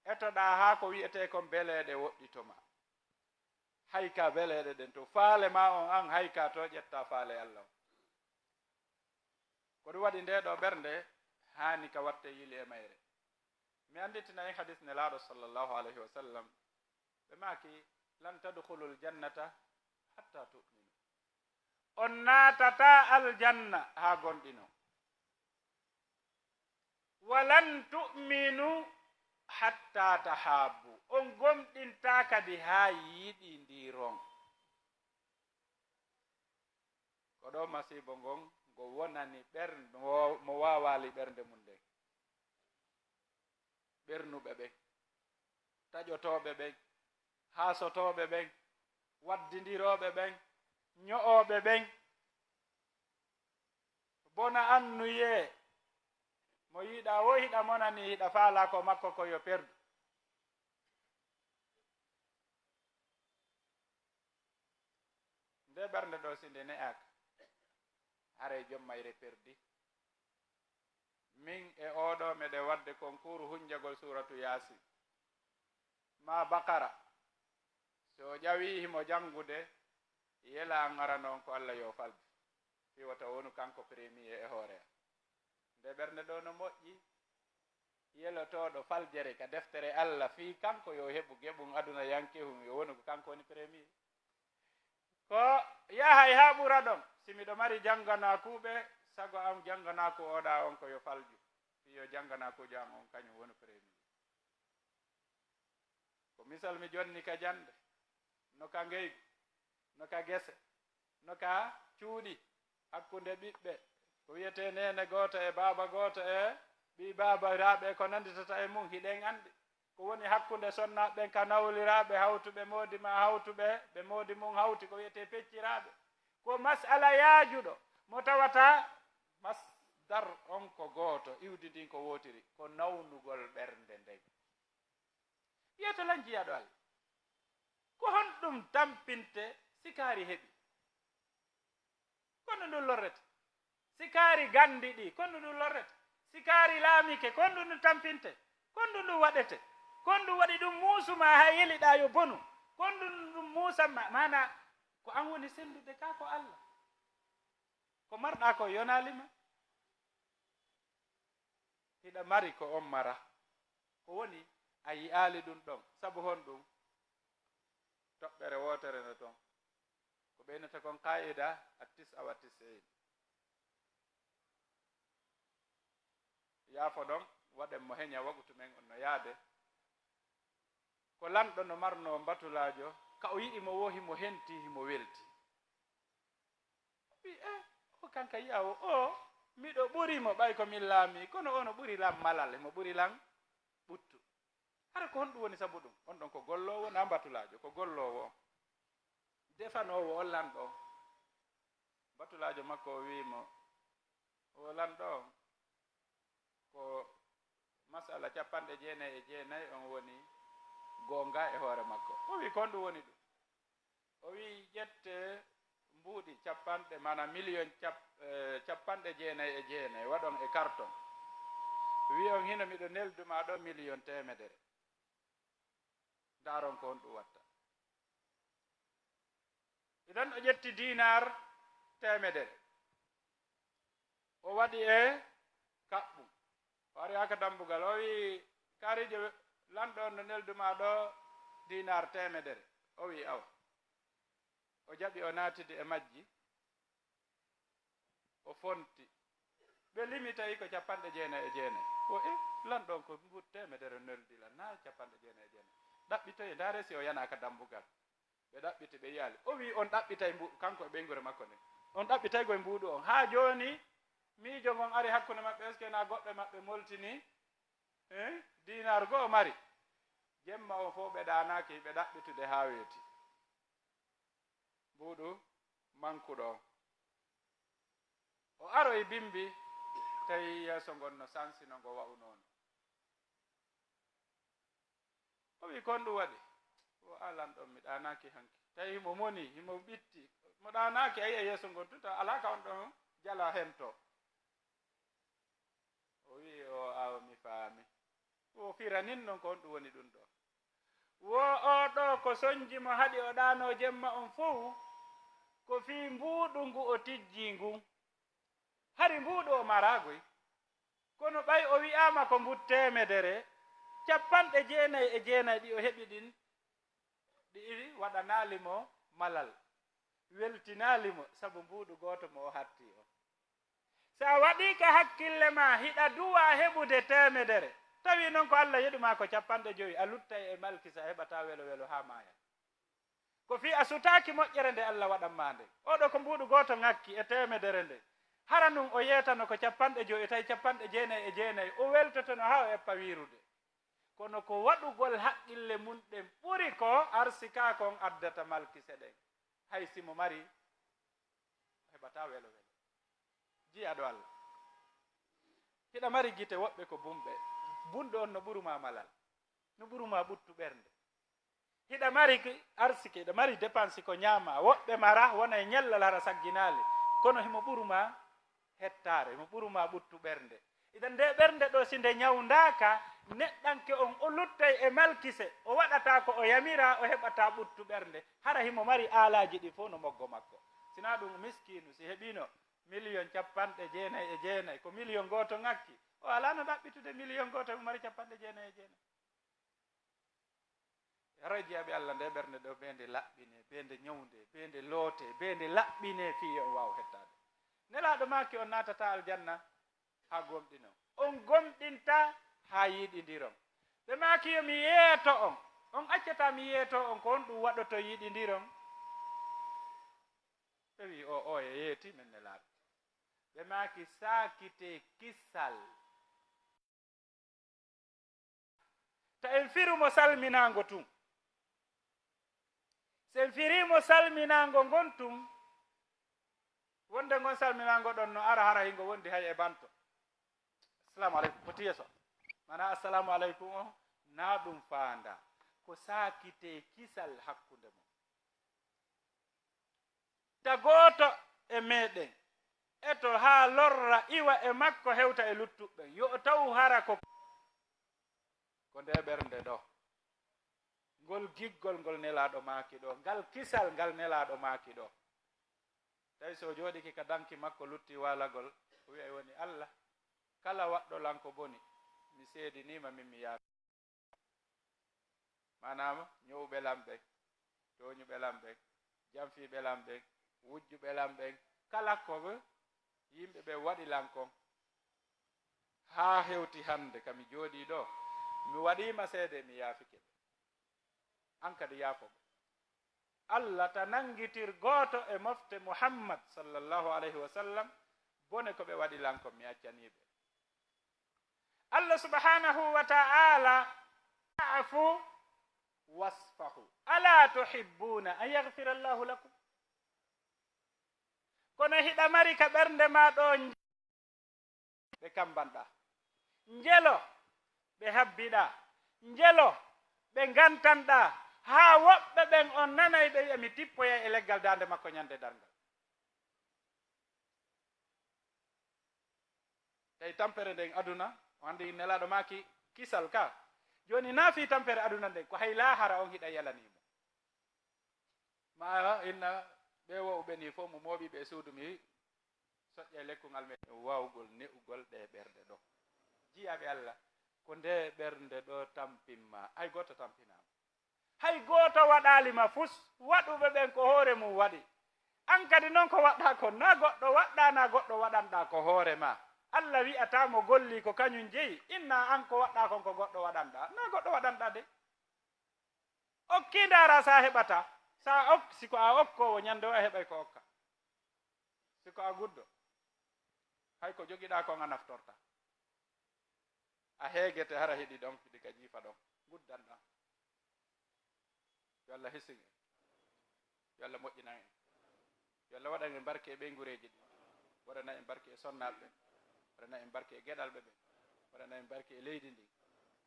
Etoɗa haa ko wi'ete kon beleɗe woɗɗitoma. Hayka beleɗe ɗen to faale ma on an hayka to ƴetta faale Allah. Ko ɗum waɗi nde ɗo ɓernde haani ka watte yili e mayre. Mi anditina en hadis nelaaɗo sallallahu alayhi wa sallam, ɓe maaki lan tadkhulul jannata hatta tu'minu. On naatata aljanna haa gonɗino. Walan tu'minu hatta tahabbu. On gomɗinta kadi haa yiɗindiron. Ko ɗo masibo ngon ngo wonani ɓernde mo wawali ɓernde mum nden. Ɓernuɓe ɓen, taƴotoɓe ɓen, haasotoɓe ɓen, waddidiroɓe ɓen, ño'oɓe ɓen, bona annuye mo yiɗa wo hiɗa monani hiɗa faala ko makko ko yo perdu. Nde ɓernde ɗo si nde ne'aka, hare jommayre perdi. Min e oɗo meɗe wadde concours hunjagol suratu Yasin ma Bakara. So ƴawi himo jangude, yela an ara noon ko Allah yo falde, fiwata wonu kanko premier e hoore. Nde ɓernde ɗo no moƴƴi, yelotoɗo faljere ka deftere Allah fi kanko yo heɓu geɓum aduna yankehum yo wonu ko kanko woni premier. Ko yahay ha ɓura ɗon, simiɗo mari janganakuɓe, sago am janganaku oɗa on ko yo falju, yo janganakujo am on kañum woni premier. Ko misal mi jonni ka jande, no ka ngeygu, no ka gese, no ka cuuɗi hakkunde ɓiɓɓe, ko wiyete nene goto e baaba goto e ɓi babiraɓe ko nanditata e mum hiɗen andi. Ko woni hakkunde sonnaɓe ka nawliraɓe hawtuɓe moodi ma hawtuɓe ɓe moodi mum hawti ko wiyete pecciraɓe. Ko masala yaajuɗo mo tawata masdar on ko gooto iwdi ndin ko wotiri ko nawnugol ɓernde nden yeto lan jiyaɗo Allah ko honɗum tampinte sikaari heɓi kono ndu lorrete sikaari gandi ɗi kondu ndu lorrete sikaari laamike kondu ndu tampinte kondu ndu waɗete kondu waɗi ɗum muusuma ha yeliɗa yo bonu kondu ɗum muusama mana ko an woni sendude ka ko Allah ko marɗa ko yonalima hiɗa mari ko on mara ko woni a yi'aali ɗum ɗon sabu hon ɗum toɓɓere wotere no toon ko ɓeynata kon qaida attis awa tis'in yaafo ɗon waɗen mo heña wagutu men on no yaade ko lanɗo no marno batulajo ka o yiɗi mo wohi mo henti himo welti wi o kanka yi'a o miɗo ɓurimo ɓay ko min laami kono ono ɓuri lam malal mo ɓuri lan ɓuttu hara ko honɗum woni sabu ɗum on ɗon ko gollowo na batulajo ko gollowo defanowo o lanɗo batulajo makko o wimo o lanɗo ko masala 99 on woni gonga e hoore makko o wi ko honɗum woni ɗum o wi ƴette mbuuɗi capanɗe mana million capanɗe 99 waɗon e carton wi on hino miɗo nelduma ɗo million temedere daron ko honɗum watta idan o ƴetti dinar temedere o waɗi e kaɓɓum o ari haka dambugal o wi kaarijo lanɗo on no nelduma ɗo dinar temedere o wi awa o jaɓi o naatide e majji o fonti ɓe limi tawi ko 99 o lanɗon ko mbuɗ temedere neldila na 99 ɗaɓɓitoye ndaare si o yanaka dambugal ɓe ɗaɓɓiti ɓe yaali o wi on ɗaɓɓitay kanko e ɓeygore makko nde on ɗaɓɓitay koye mbuuɗu on ha joni miijo ngon ari hakkunde maɓɓe est ce que na goɓɓe maɓɓe moltini dinar goo mari jemma o fof ɓe ɗanaki ɓe ɗaɓɓitude ha weeti mbuuɗu mankuɗo o aro e bimbi tawi yeeso ngon no sansino ngo wa'u noon o wi kon ɗum waɗi o alan ɗon mi ɗanaki hanki tawi himo moni himo ɓitti mo ɗanaki ayi e yeeso ngon tuta ala ka on ɗon jala hen to o wi o aw mi faami o firanin noon ko on ɗum woni ɗum ɗo wo o ɗo ko soñjimo haɗi o ɗano jemma on fof ko fi mbuuɗu ngu o tijji ngu hari mbuuɗu o maragoy kono ɓay o wi'ama ko mbut temedere 99 ɗi o heɓi ɗin ɗi waɗanalimo malal weltinalimo sabu mbuuɗu goto mo o hatti o sa waɗi ka hakkille ma hiɗa duwa heɓude temedere tawi noon ko Allah yeɗuma ko 50 a luttay e malkisa heɓata welo welo ha maya ko fi a sutaki moƴƴere nde Allah waɗanma nde oɗo ko mbuuɗu goto ngakki e temedere nde hara nun o yetano ko 50 tawi 99 o weltotono ha o eppa wirude kono ko waɗugol haqqille mum ɗen ɓuri ko arsika kon addata malkise ɗen hay simo mari heɓata welo welo jiyaɗo Allah hiɗa mari gite woɓɓe ko bumɓe bunɗo on no ɓuruma malal no ɓuruma ɓuttu ɓernde hiɗa mari arsike hiɗa mari dépense ko ñaama woɓɓe mara wona e ñellal hara sagginali kono himo ɓuruma hettare himo ɓuruma ɓuttu ɓernde idan nde ɓernde ɗo si nde ñawdaka neɗɗanke on o luttay e malkise o waɗata ko o yamira o heɓata ɓuttu ɓernde hara himo mari aalaji ɗi fof no moggo makko sina ɗum miskinu si heɓino million 99 ko million goto ngakki o ala no ɗaɓɓitude million goto mo mari 99 rojiyaɓe Allah nde ɓernde ɗo ɓe nde laɓɓine ɓe nde ñawde ɓe nde loote ɓe nde laɓɓine fi on wawa hettade nelaɗo maki on natata aljanna ha gomɗino on gomɗinta ha yiɗidiron ɓe maki yo mi yeeto on accata mi yeeto on ko on ɗum waɗoto yiɗidiron ɓe wi o e yeeti men nelaɗo ɓe maki sakite kissal ta en firumo salminago tun sen firimo salminago ngon tun wonde wonde gon salminago ɗon no ara hara hingo wondi hay e banto assalamu aleykum ko tiyeso mana assalamu aleykum o na ɗum faanda ko sakite kisal hakkunde mo ta gooto e meɗen eto ha lorra iwa e makko hewta e luttuɓɓen yo taw hara ko nde ɓernde ɗo ngol giggol ngol nelaɗo maaki ɗo ngal kisal ngal nelaɗo maaki ɗo tawi so jooɗiki ka danki makko lutti walagol o wiya woni Allah kala waɗɗo lanko boni mi seedinima min mi yaafi manama ñowɓe lamɓen toñuɓe lamɓen jamfiɓe lamɓen wujjuɓe lamɓen kala ko yimɓe ɓe waɗi lankon ha hewti hande kami jooɗi ɗo mi waɗima seede mi yaafike an kadi yaafoɓe Allah ta nangitir gooto e mofte Muhammad sallallahu alayhi wa sallam bone ko ɓe waɗi lankon mi accaniɓe Allah subhanahu wa ta'ala afu wasfahu ala tuhibbuna an yaghfira Allahu lakum kono hiɗa mari ka ɓernde ma ɗo ɓe kambanɗa njelo ɓe habbiɗa njelo ɓe gantanɗa ha woɓɓe ɓen on nanay ɓe wiya mi tippoya e leggal dande makko ñande dargal tawi tampere nden aduna o andi nelaɗo maki kisal ka joni naafi tampere aduna nden ko hay lahara on hiɗa yalanimo ma inna ɓe wowɓe ni fof mo mooɓiɓe e suudu mi soƴƴa lekkungal meɗen wawgol ne'ugol ɗe ɓerɗe ɗo jiyaɓe Allah ko nde ɓernde ɗo tampinma hay goto tampinama hay goto waɗalima fus waɗuɓe ɓen ko hoore mum waɗi an kadi noon ko waɗɗa ko na goɗɗo waɗɗa na goɗɗo waɗanɗa ko hoore ma Allah wi'ata mo golli ko kañum jeeyi inna an ko waɗɗa kon ko goɗɗo waɗanɗa na goɗɗo waɗanɗa de okki dara sa heɓata sa ok siko a okkowo ñande o a heɓay ko okka siko a guddo hay ko jogiɗa kon a naftorta a heegete hara heɗi ɗon fiɗi ka jiifa ɗon guddanɗa yo Allah hessin en yo Allah moƴƴinan en yo Allah waɗan en barke e ɓeygureji ɗi waɗana en barke e sonnaɓe ɓe waɗana en barke e geɗalɓe ɓe waɗana en barke e leydi ndi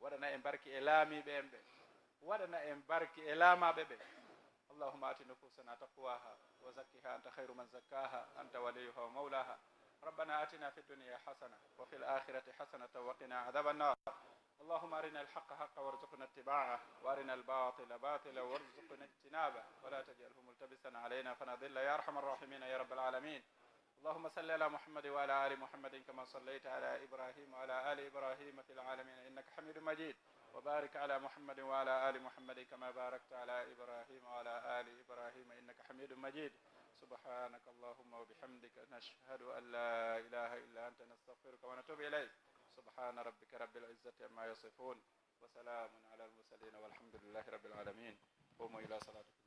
waɗana en barke e laamiɓe en ɓe waɗana en barke e laamaɓe ɓe اللهم آت نفوسنا تقواها وزكها أنت خير من زكاها أنت وليها ومولاها ربنا آتنا في الدنيا حسنة وفي الآخرة حسنة وقنا عذاب النار اللهم أرنا الحق حقا وارزقنا اتباعه وأرنا الباطل باطلا وارزقنا اجتنابه ولا تجعله ملتبسا علينا فنضل يا أرحم الراحمين يا رب العالمين اللهم صل على محمد وعلى آل محمد كما صليت على إبراهيم وعلى آل إبراهيم في العالمين إنك حميد مجيد وبارك على محمد وعلى آل محمد كما باركت على إبراهيم وعلى آل إبراهيم إنك حميد مجيد سبحانك اللهم وبحمدك نشهد أن لا إله إلا أنت نستغفرك ونتوب إليك سبحان ربك رب العزة عما يصفون وسلام على المرسلين والحمد لله رب العالمين قوموا إلى صلاتكم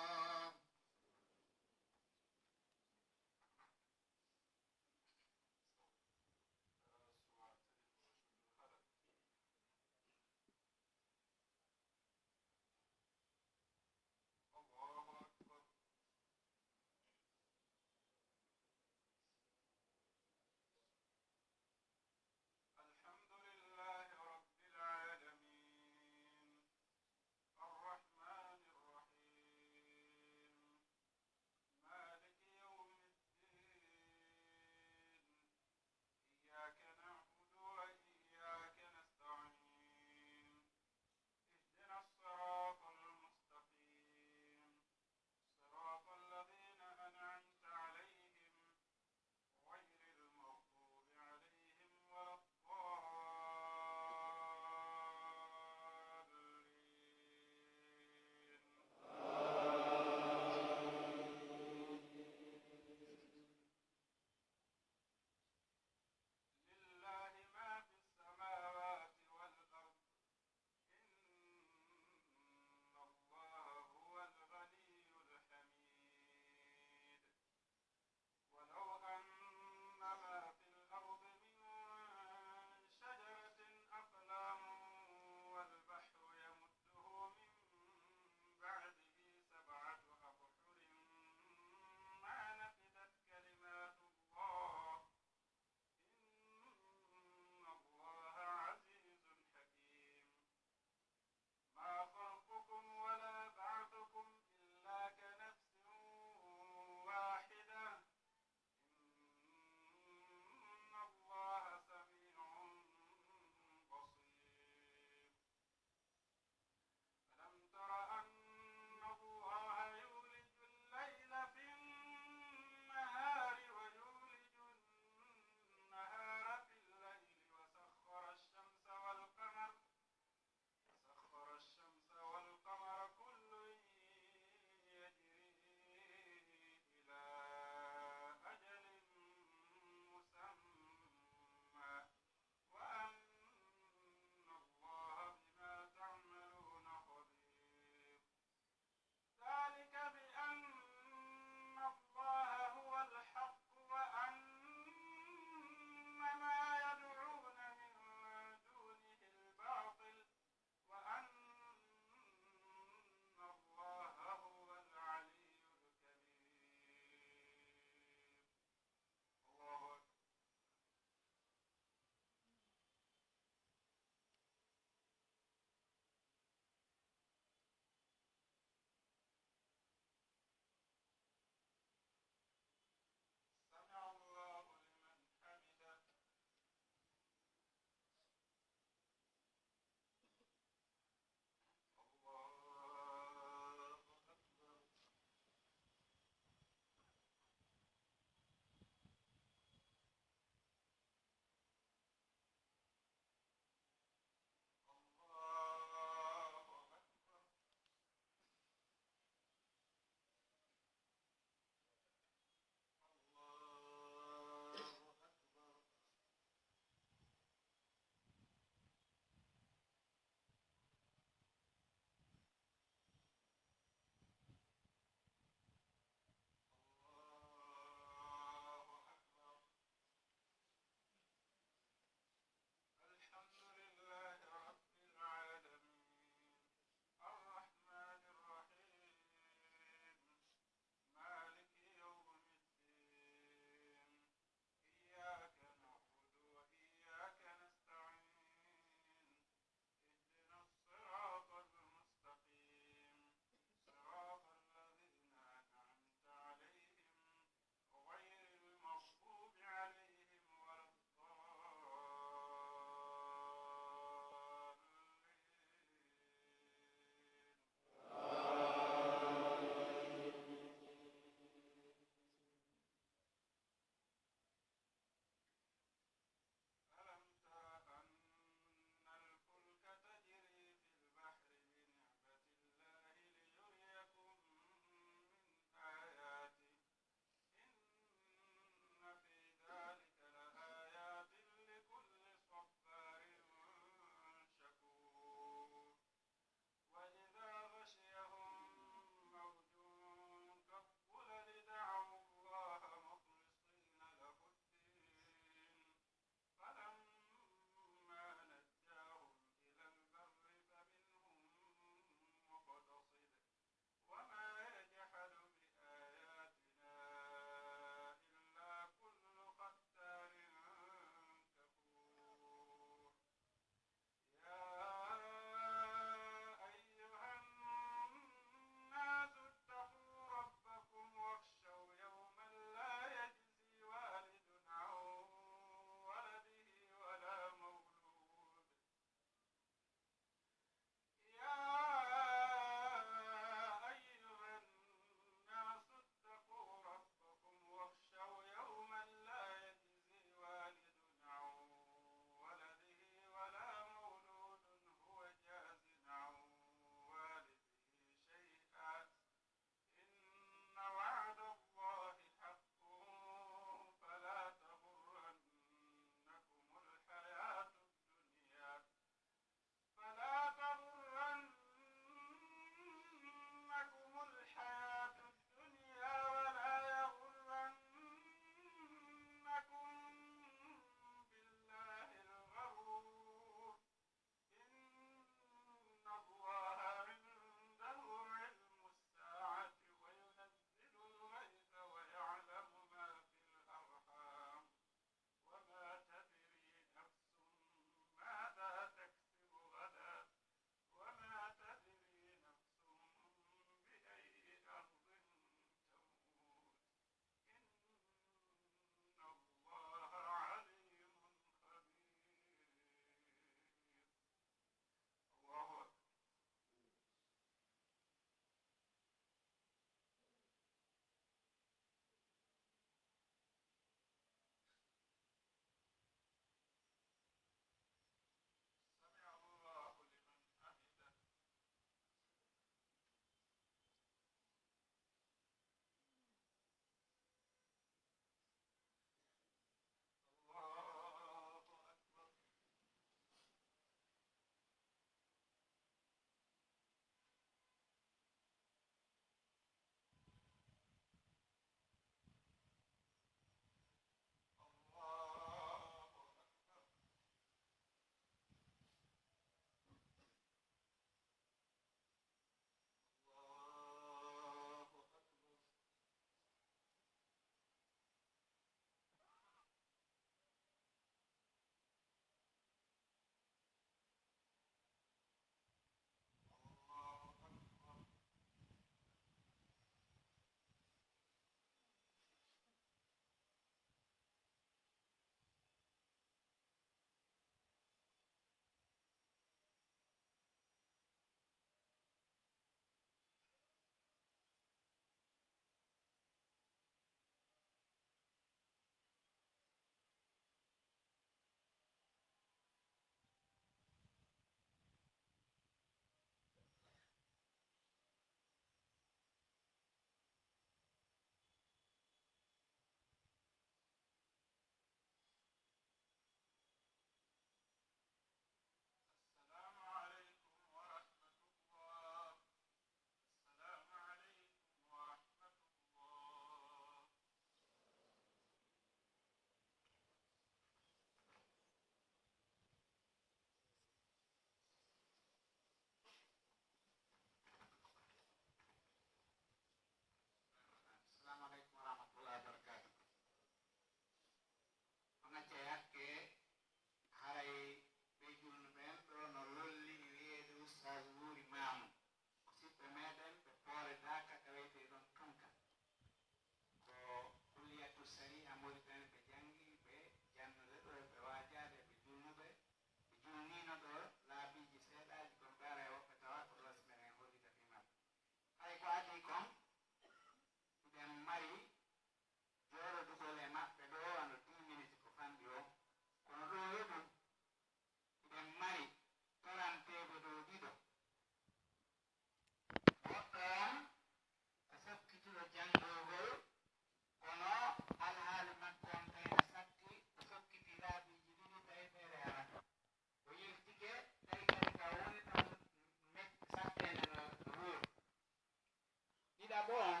ɗiɗaɓo on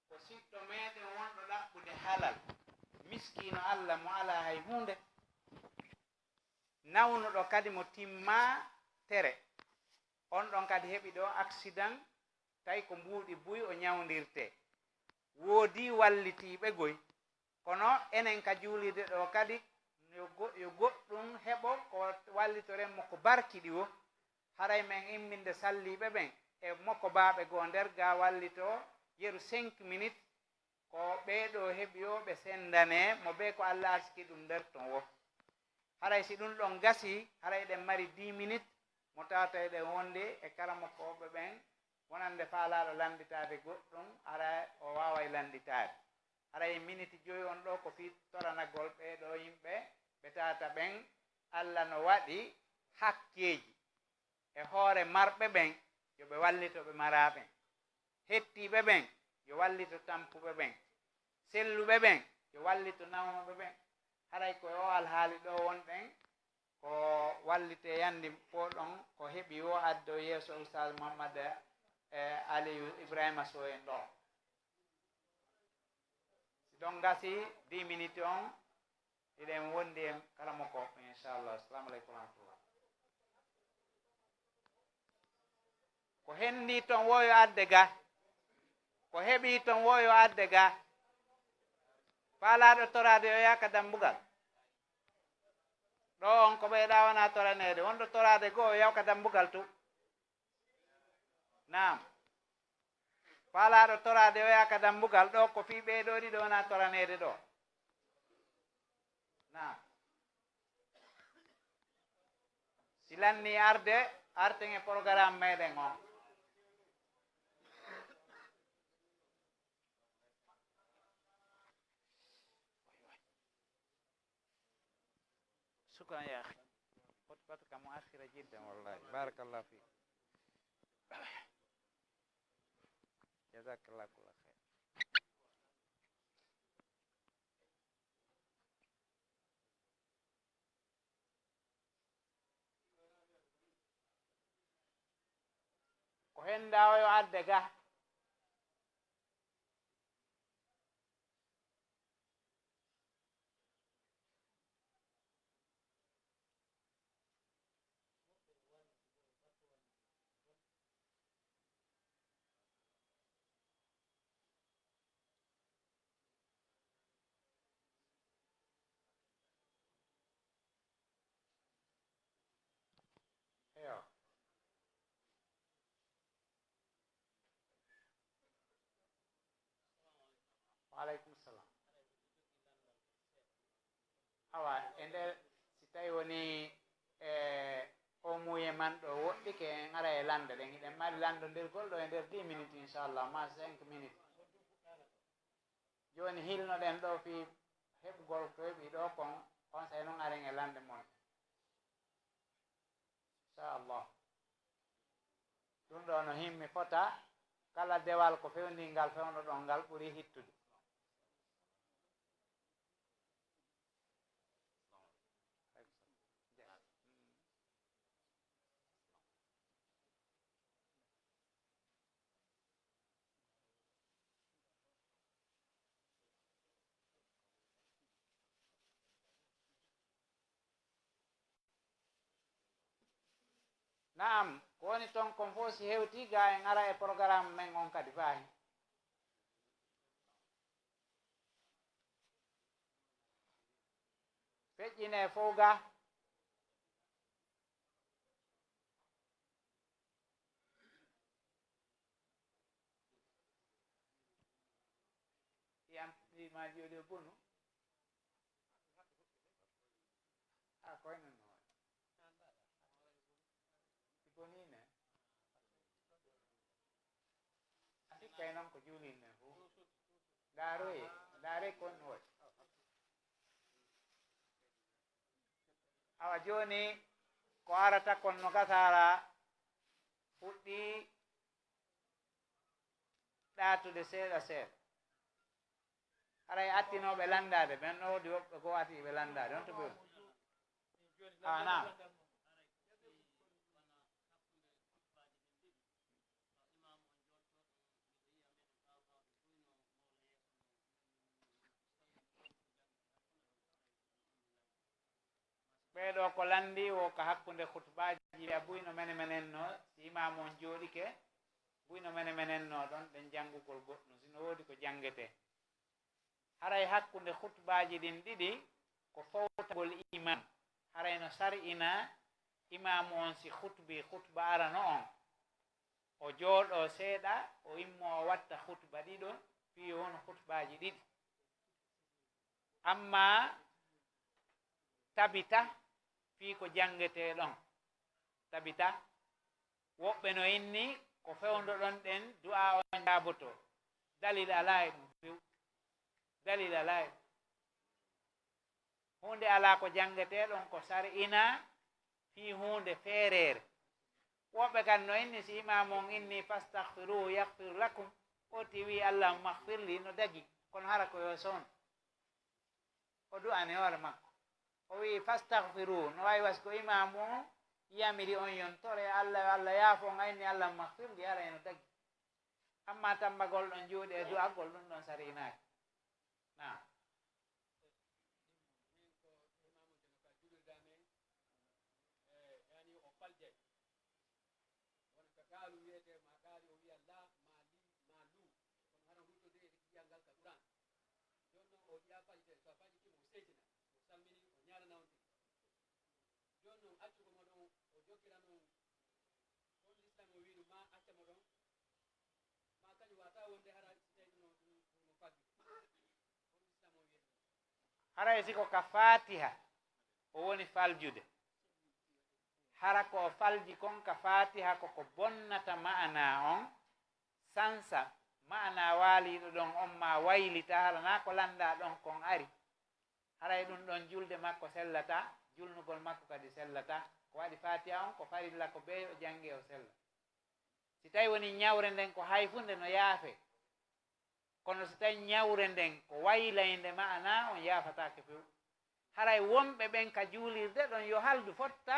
ko siɗɗo meɗen wonɗo ɗaɓɓude halal miskino Allah mo ala hay hunde nawnuɗo kadi mo timma tere on ɗon kadi heɓi ɗo accident tawi ko mbuuɗi buy o ñawdirte woodi wallitiiɓe goy kono enen ka juulide ɗo kadi yo goɗɗum heɓo ko wallitoren mo ko barkiɗi o haray men imminde salliɓe ɓen e mokko baaɓe goo nder ga wallito yeru 5 minutes ko ɓeeɗo heɓi o ɓe sendane mo ɓe ko Allah arsiki ɗum nder ton wo haray si ɗum ɗon gasi haray ɗen mari 10 minutes mo tawata eɗen wonde e kala mokkoɓe ɓen wonande faalaɗo landitade goɗɗum ara o waway landitade haray minute 5 on ɗo ko fi toranagol ɓeɗo yimɓe ɓe tata ɓen Allah no waɗi hakkeji e hoore marɓe ɓen yoɓe wallito ɓe maraɓen hettiɓe ɓen yo wallito tampuɓe ɓen selluɓe ɓen yo wallito nawnuɓe ɓen haray ko o alhaali ɗo wonɗen ko wallite yandi poɗon ko heɓi o addo yeeso oustad Mouhammad Aliou Ibrahima Sow en ɗo si ɗon gasi 10 minutes on eɗen wondi en kala moko inchallah. Assalamu aleykum wa rahmatullah. ko henni ton woyo adde ga ko heɓi ton woyo adde ga faalaɗo torade o yaka dambugal ɗo on ko ɓeyɗa wona toranede wonɗo torade goo o yawka dambugal tu nam faalaɗo torade o yaka dambugal ɗo ko fi ɓeɗo ɗiɗo wona toranede ɗo nam si lanni arde arten e programme meɗen on شكرا يا أخي خطبتك مؤثرة جدا والله بارك الله فيك جزاك الله كل خير. ko hen dawoyo adde ga eyo waaleykum salam awa e nder si tawi woni o muye man ɗo woɗɗike en ara e lande ɗen hiɗen mari landodirgol ɗo e nder 10 minutes inchallah ma 5 minutes joni hilnoɗen ɗo fi heɓgol ko heɓi ɗo kon on say noon aren e lande mon inchallah ɗum ɗo no himmi fota kala dewal ko fewndingal fewno ɗon ngal ɓuuri hittude naam ko woni toon kon fof si hewti ga en ara e programme men on kadi fayi feƴƴine fof ga yam ɗimaji oɗo bonu a koyno no bonine sikkay noon ko juulinne fof daroye kon woy awa joni ko arata kon no gasara fuɗɗi ɗatude seeɗa seeɗa haray attinoɓe landade ɓen ɗo wodi woɓɓe ko atiɓe landade on to ɓe awa nam ɓeeɗo ko landi o ko hakkunde khutbaji a buyno menen no si imam on jooɗike buyno menen no ɗon ɗen janngugol goɗɗum sino woodi ko janngete haray hakkunde khutbaji ɗin ɗiɗi ko fawtagol imam haray no sar'ina imam on si khutba arano on o jooɗo seeɗa o immo o watta khutba ɗiɗo fi won khutbaji ɗiɗi amma tabita fi ko jangete ɗon tabita woɓɓe no inni ko fewndo ɗon ɗen du'a on jaaboto dalil ala e ɗum few dalil ala e hunde ala ko jangete ɗon ko sar'ina fi hunde feerere woɓɓe kan no inni si imam on inni fastaghfiruhu yaghfir lakum o tiwi allah maghfirli no dagi kono hara ko yo son o du'ani hoore makko o wi fastaghfiruhu no wawi was ko imam o yamiri on yontore allah yaafo on ayni allah maghfirli ara eno dagi amma tambagol ɗon juuɗe e du'agol ɗum ɗon sar'inaki na haray siko ka fatiha o woni faljude hara ko falji kon ka fatiha koko bonnata ma'ana on sansa ma'ana waaliɗo ɗon on ma waylita harana ko landa ɗon kon ari haray ɗum ɗon julde makko sellata julnugol makko kadi sellata ko waɗi fatiha on ko farilla ko be o jange o sella si tawi woni ñawre nden ko hayfunde no yaafe kono so tawi ñawre nden ko waylayde ma'ana on yaafatake few haray wonɓe ɓen ka juulirde ɗon yo haldu fotta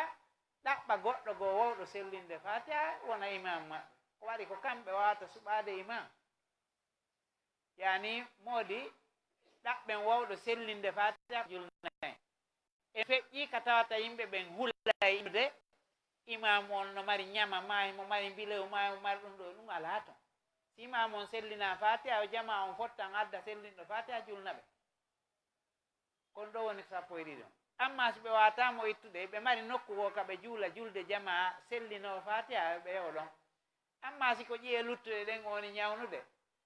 ɗaɓɓa goɗɗo goo wowɗo sellinde fatiha wona imam maɓɓe ko waɗi ko kamɓe wawata suɓade imam yani moodi ɗaɓɓen wowɗo sellinde fatiha julnayi e feƴƴi ka tawata yimɓe ɓen hullay inude imam on no mari ñama maayi mo mari mbilew maayi mo mari ɗum ɗo ɗum ala ton si imam on sellina fatiha o jama on fottan adda sellinɗo fatiha julnaɓe kono ɗo woni sappo e ɗiɗi amma so ɓe watamo ittude ɓe mari nokku ko kaɓe juula julde jama sellino fatiha ɓe yewo ɗon amma siko ƴiye luttuɗe ɗen o woni ñawnude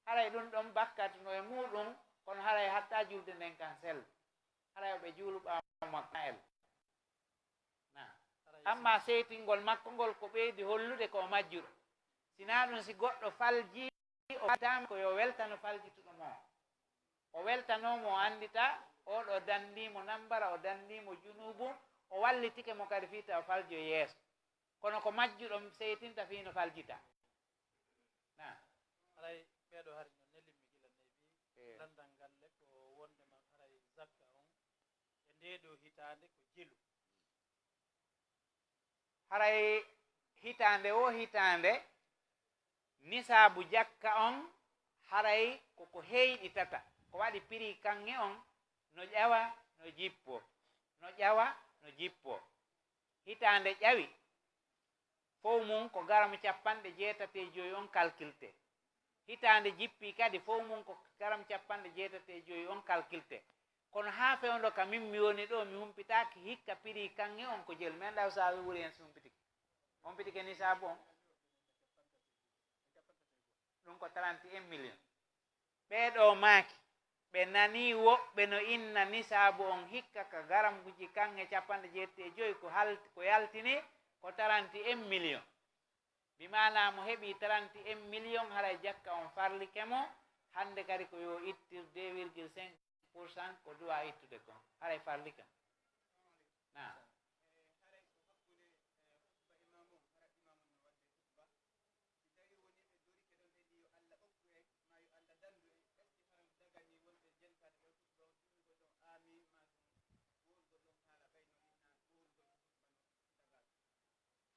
haray ɗum ɗon bakkatino e muɗum kono haray hatta julde nden kan sella haray oɓe juulu ɓawo makko el amma seytingol makko ngol ko ɓeydi hollude ko majjuɗo sina ɗum si goɗɗo falji o tama ko yo weltano faljituɗomo o weltanomo o andita oɗo dandimo nambara o dandimo junubu o wallitike mo kadi fiita o faljo yeeso kono ko majjuɗo seytinta fino faljita na haray ɓeeɗo hari no nelimmi gila nayi landal ngalle ko wondema haray zakka on e ndeɗo hitande ko jelu haray hitande o hitande nisabu jakka on haray koko heyɗitata ko waɗi prix kanŋe on no ƴawa no jippo no ƴawa no jippo hitande ƴawi fof mum ko garam 85 on calculte hitande jippi kadi fof mum ko garam 85 on calculte kono ha fewndo ka min mi woni ɗo mi humpitaki hikka prix kanŋe on ko jel men ɗaw sa wuri hen so humpitike nisabu on ɗum ko 31 million ɓeɗo maaki ɓe nani woɓɓe no inna nisabu on hikka ka garamguji kanŋe 75 ko yaltini ko 31 million bimana mo heɓi 31 million haray jakka on farlikemo hande kadi ko yo ittir 2,5% ko duwa ittude kon haray farlikam na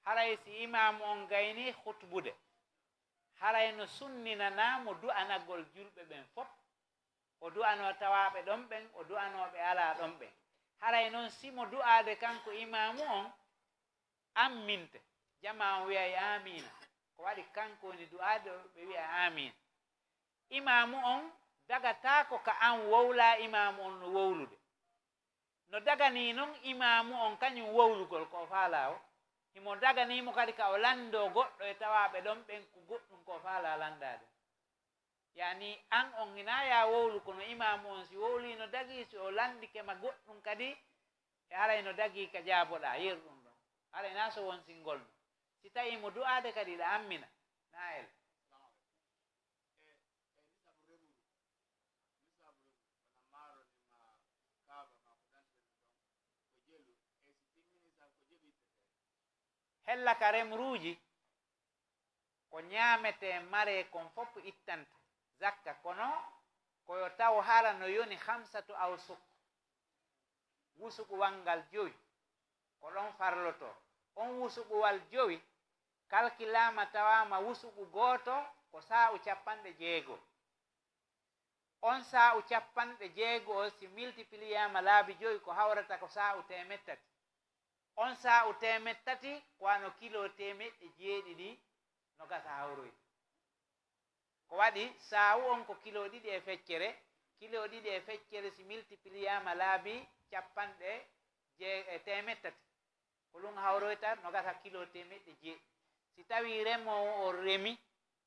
haray si imam on gayni khutbude haray no sunninana mo du'anagol julɓe ɓen fof o du'ano tawaɓe ɗon ɓen o du'anoɓe ala ɗon ɓen haray noon simo du'ade kanko imamu on amminte jama on wiyay amina ko waɗi kanko woni du'ade ɓe wiya amina imamu on dagatako ka an wowla imamu on no wowlude no dagani noon imamu on kañum wowlugol ko faala o himo daganimo kadi ka o lando goɗɗo e tawaɓe ɗon ɓen ko goɗɗum ko faala landade yani an on ina ya wowlu kono imamu on si wowli no dagi si o landike ma goɗɗum kadi e haray no dagi ka jaaboɗa yerɗum ɗon haray na so won singol no si tawi mo du'ade kadi ɗa ammina na el hella ka remruji ko ñaamete mare kon fof ittanta zakka kono koyo taw hara no yoni 5 awsuk wusuɓu wangal 5 ko ɗon farloto on wusuɓuwal 5 kalkilama tawama wusuɓu gooto ko sa'u 60 on sa'u 60 o si multipliama laabi 5 ko hawrata ko sa'u 300 on sa'u 300 ko ano kilo 7 no gasa hawroyde ko waɗi sa'u on ko kilo 2 e feccere kilo 2 e feccere si multipliama laabi 300 ko ɗum hawroyta no gasa kilo 7 si tawi remowo o remi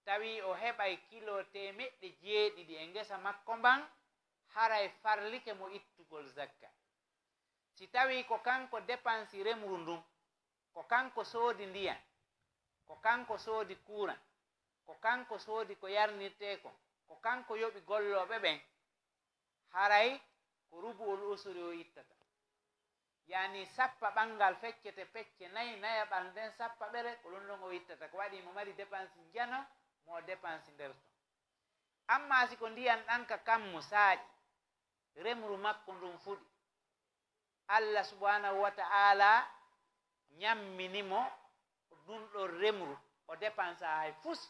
tawi o heɓay kilo 7 e ngesa makko mban haray farlike mo ittugol zakka si tawi ko kanko dépensi remru ndun ko kanko soodi ndiyam ko kanko soodi courant ko kanko soodi ko yarnirte ko kanko yoɓi golloɓe ɓen haray ko rubu'ul usuri o ittata yani sappa ɓangal feccete pecce nayaɓal nden sappa ɓere ko ɗum ɗon o ittata ko waɗi mo mari dépense jano mo dépense nder ton amma si ko ndiyan ɗan ka kammo saaƴi remru makko ndun fuɗi Allah subhanahu wa ta'ala ñamminimo ɗum ɗo remru o dépense hay fus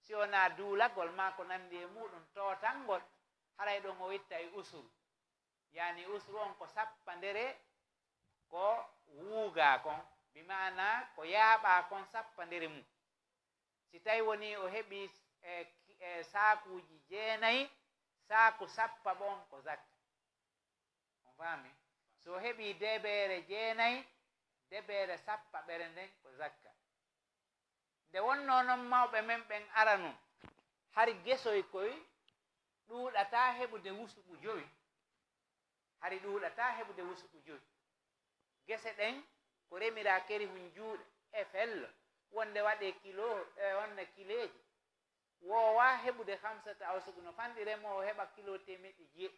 si wona duulagol ma ko nandi e muɗum totangol haray ɗon o itta e usuru yani usuru on ko sappa ndere ko wuuga kon bimana ko yaaɓa kon sappa ndere mum si tawi woni o heɓi saakuji 9 saaku sappa ɓon ko zakka on faami so heɓi deɓere 9 deɓere sappa ɓere nden ko zakka nde wonno noon mawɓe men ɓen ara nun hari gesoy koy ɗuuɗata heɓude wusuɓu 5 hari ɗuuɗata heɓude wusuɓu 5 gese ɗen ko remira keri hun juuɗe e fello wonde waɗe kilo wonde kileji wowa heɓude 5 awsugu no fanɗi remowo heɓa kilo 7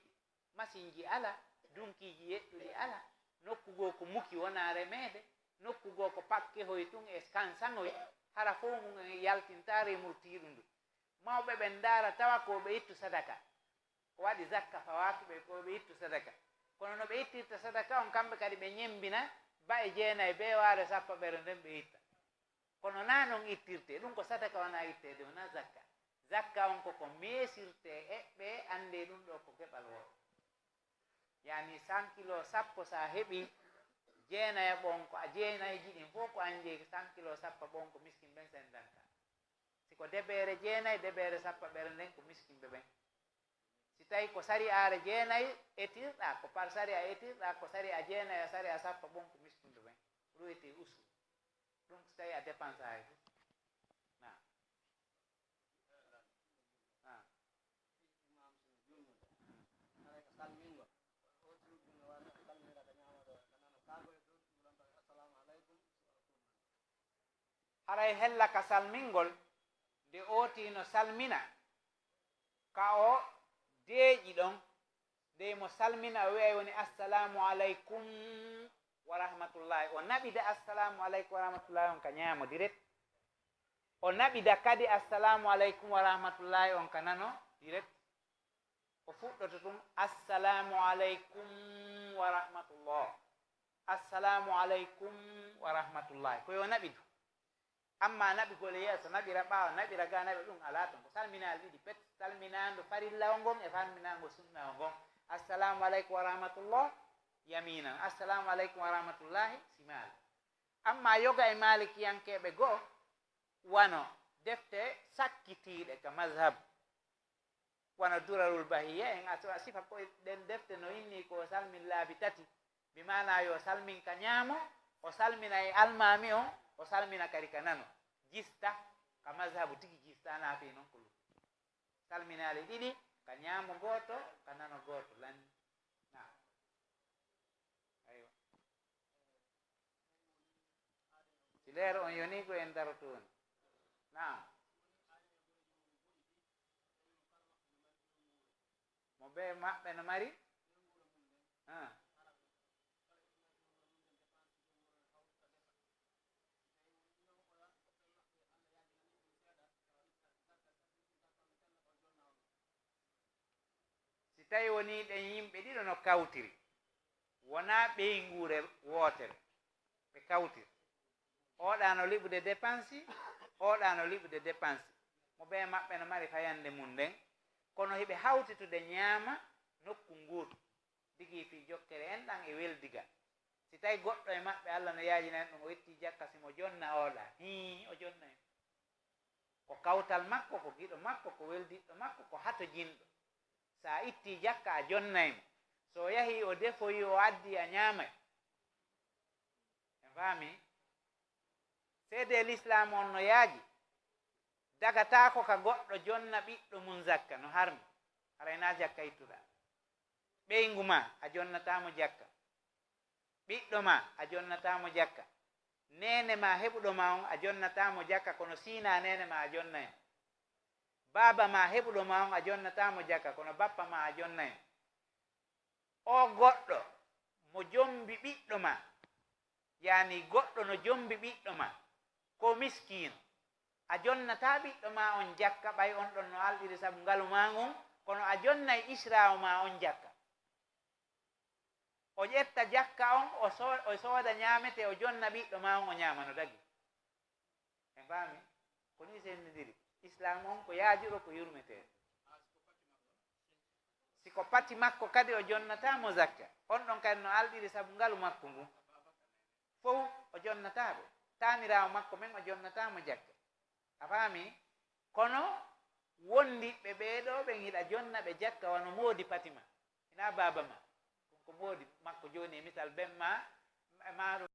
machine ji ala dunkiji yeɗɗuɗi ala nokkugo ko muki wona remede nokkugo ko pakke hoy tun e kansaŋoy hara fof mum yaltinta remurtiɗu ndu mawɓe ɓen ndaara tawa ko ɓe ittu sadaka ko waɗi zakka fawakiɓe ko ɓe ittu sadaka kono no ɓe ittirta sadaka on kamɓe kadi ɓe ñembina ba e 9 be waare sappa ɓere nden ɓe itta kono na noon ittirte ɗum ko sadaka wona ittede wona zakka zakka on koko meesirte eɓɓe ande ɗum ɗo ko keɓal woɗo yani 100 kilo sappo sa heɓi 9 ɓon ko a 9 ji ɗin fof ko anje 100 kilo sappa ɓon ko miskin ɓen sendanta siko deɓere 9 deɓere sappa ɓere nden ko miskinɓe ɓen si tawi ko sari are 9 etirɗa ko par sari a etirɗa ko sari a 9 a sari a sappa ɓon ko miskinɓe ɓen ɗum wiyete usu ɗum so tawi a dépense hay fof haray hella ka salmingol nde ootino salmina ka o deeƴi ɗon nde mo salmina o wiyay woni assalamu aleykum wa rahmatullahi o naɓida assalamu aleykum wa rahmatullahi on ka ñaamo direct o naɓida kadi assalamu aleykum wa rahmatullahi on ka nano direct o fuɗɗoto ɗum assalamu aleykum wa rahmatullah assalamu aleykum wa rahmatullahi koyo naɓidu amma naɓigol yeeso naɓira ɓaawa naɓira ga naɓi ɗum ala ton ko salminal ɗiɗi pet salminandu farilla o ngon e salminango sunna o ngon assalamu aleykum wa rahmatullah yaminan assalamu aleykum wa rahmatullahi si maali amma yoga e malikiyankeɓe goo wano defte sakkitiiɗe ka mazhab wano durarul bahiya en a sifa koye ɗen defte no inni ko salmin laabi tati mi mana yo salmin ka ñaamo o salmina e almami o o salmina kadi ka nano jista ka mazhabu tigi jista naafi noon ko ɗum salminaali ɗiɗi ka ñaamo gooto ka nano gooto lani na aywa si leer on yoni ko en daroto woni na mo ɓe maɓɓe no mari si tawi woni ɗen yimɓe ɗiɗo no kawtiri wona ɓeyngure wootere ɓe kawtiri oɗa no liɓude dépense oɗa no liɓude dépense mo ɓe maɓɓe no mari fayande mum nden kono heɓe hawtitude ñaama nokku nguuɗu digi fi jokkere en ɗan e weldigal si tawi goɗɗo e maɓɓe allah no yaajinen ɗum o yetti jakka simo jonna oɗa o jonna en ko kawtal makko ko giɗo makko ko weldiɗɗo makko ko hato jinɗo sa itti jakka a jonnaymo so yahi o defoyi o addi a ñaamay en faami seede l'islam on no yaaji dagatako ka goɗɗo jonna ɓiɗɗo mum zakka no harmi arayna jakka ittuɗa ɓeyngu ma a jonnatamo jakka ɓiɗɗo ma a jonnatamo jakka nene ma heɓuɗo ma on a jonnatamo jakka kono sina nene ma a jonna en baaba ma heɓuɗo ma on a jonnatamo jakka kono bappa ma a jonna en o goɗɗo mo jombi ɓiɗɗo ma yani goɗɗo no jombi ɓiɗɗo ma ko miskino a jonnata ɓiɗɗo ma on jakka ɓay on ɗon no alɗiri saabu ngalu ma ngun kono a jonnay israo ma on jakka o ƴetta jakka on o sooda ñaamete o jonna ɓiɗɗo ma on o ñaama no dagi en faami ko ni sennidiri islam on ko yaajuɗo ko yurmetee siko pati makko kadi o jonnatamo zakka on ɗon kadi no alɗiri saabu ngalu makko ngu fof o jonnataɓe taanirawo makko men o jonnatamo jakka a faami kono wondiɓe ɓeeɗo ɓe giɗa jonna ɓe jakka wano moodi pati ma ina baaba ma ko moodi makko joni e misal ben ma maaro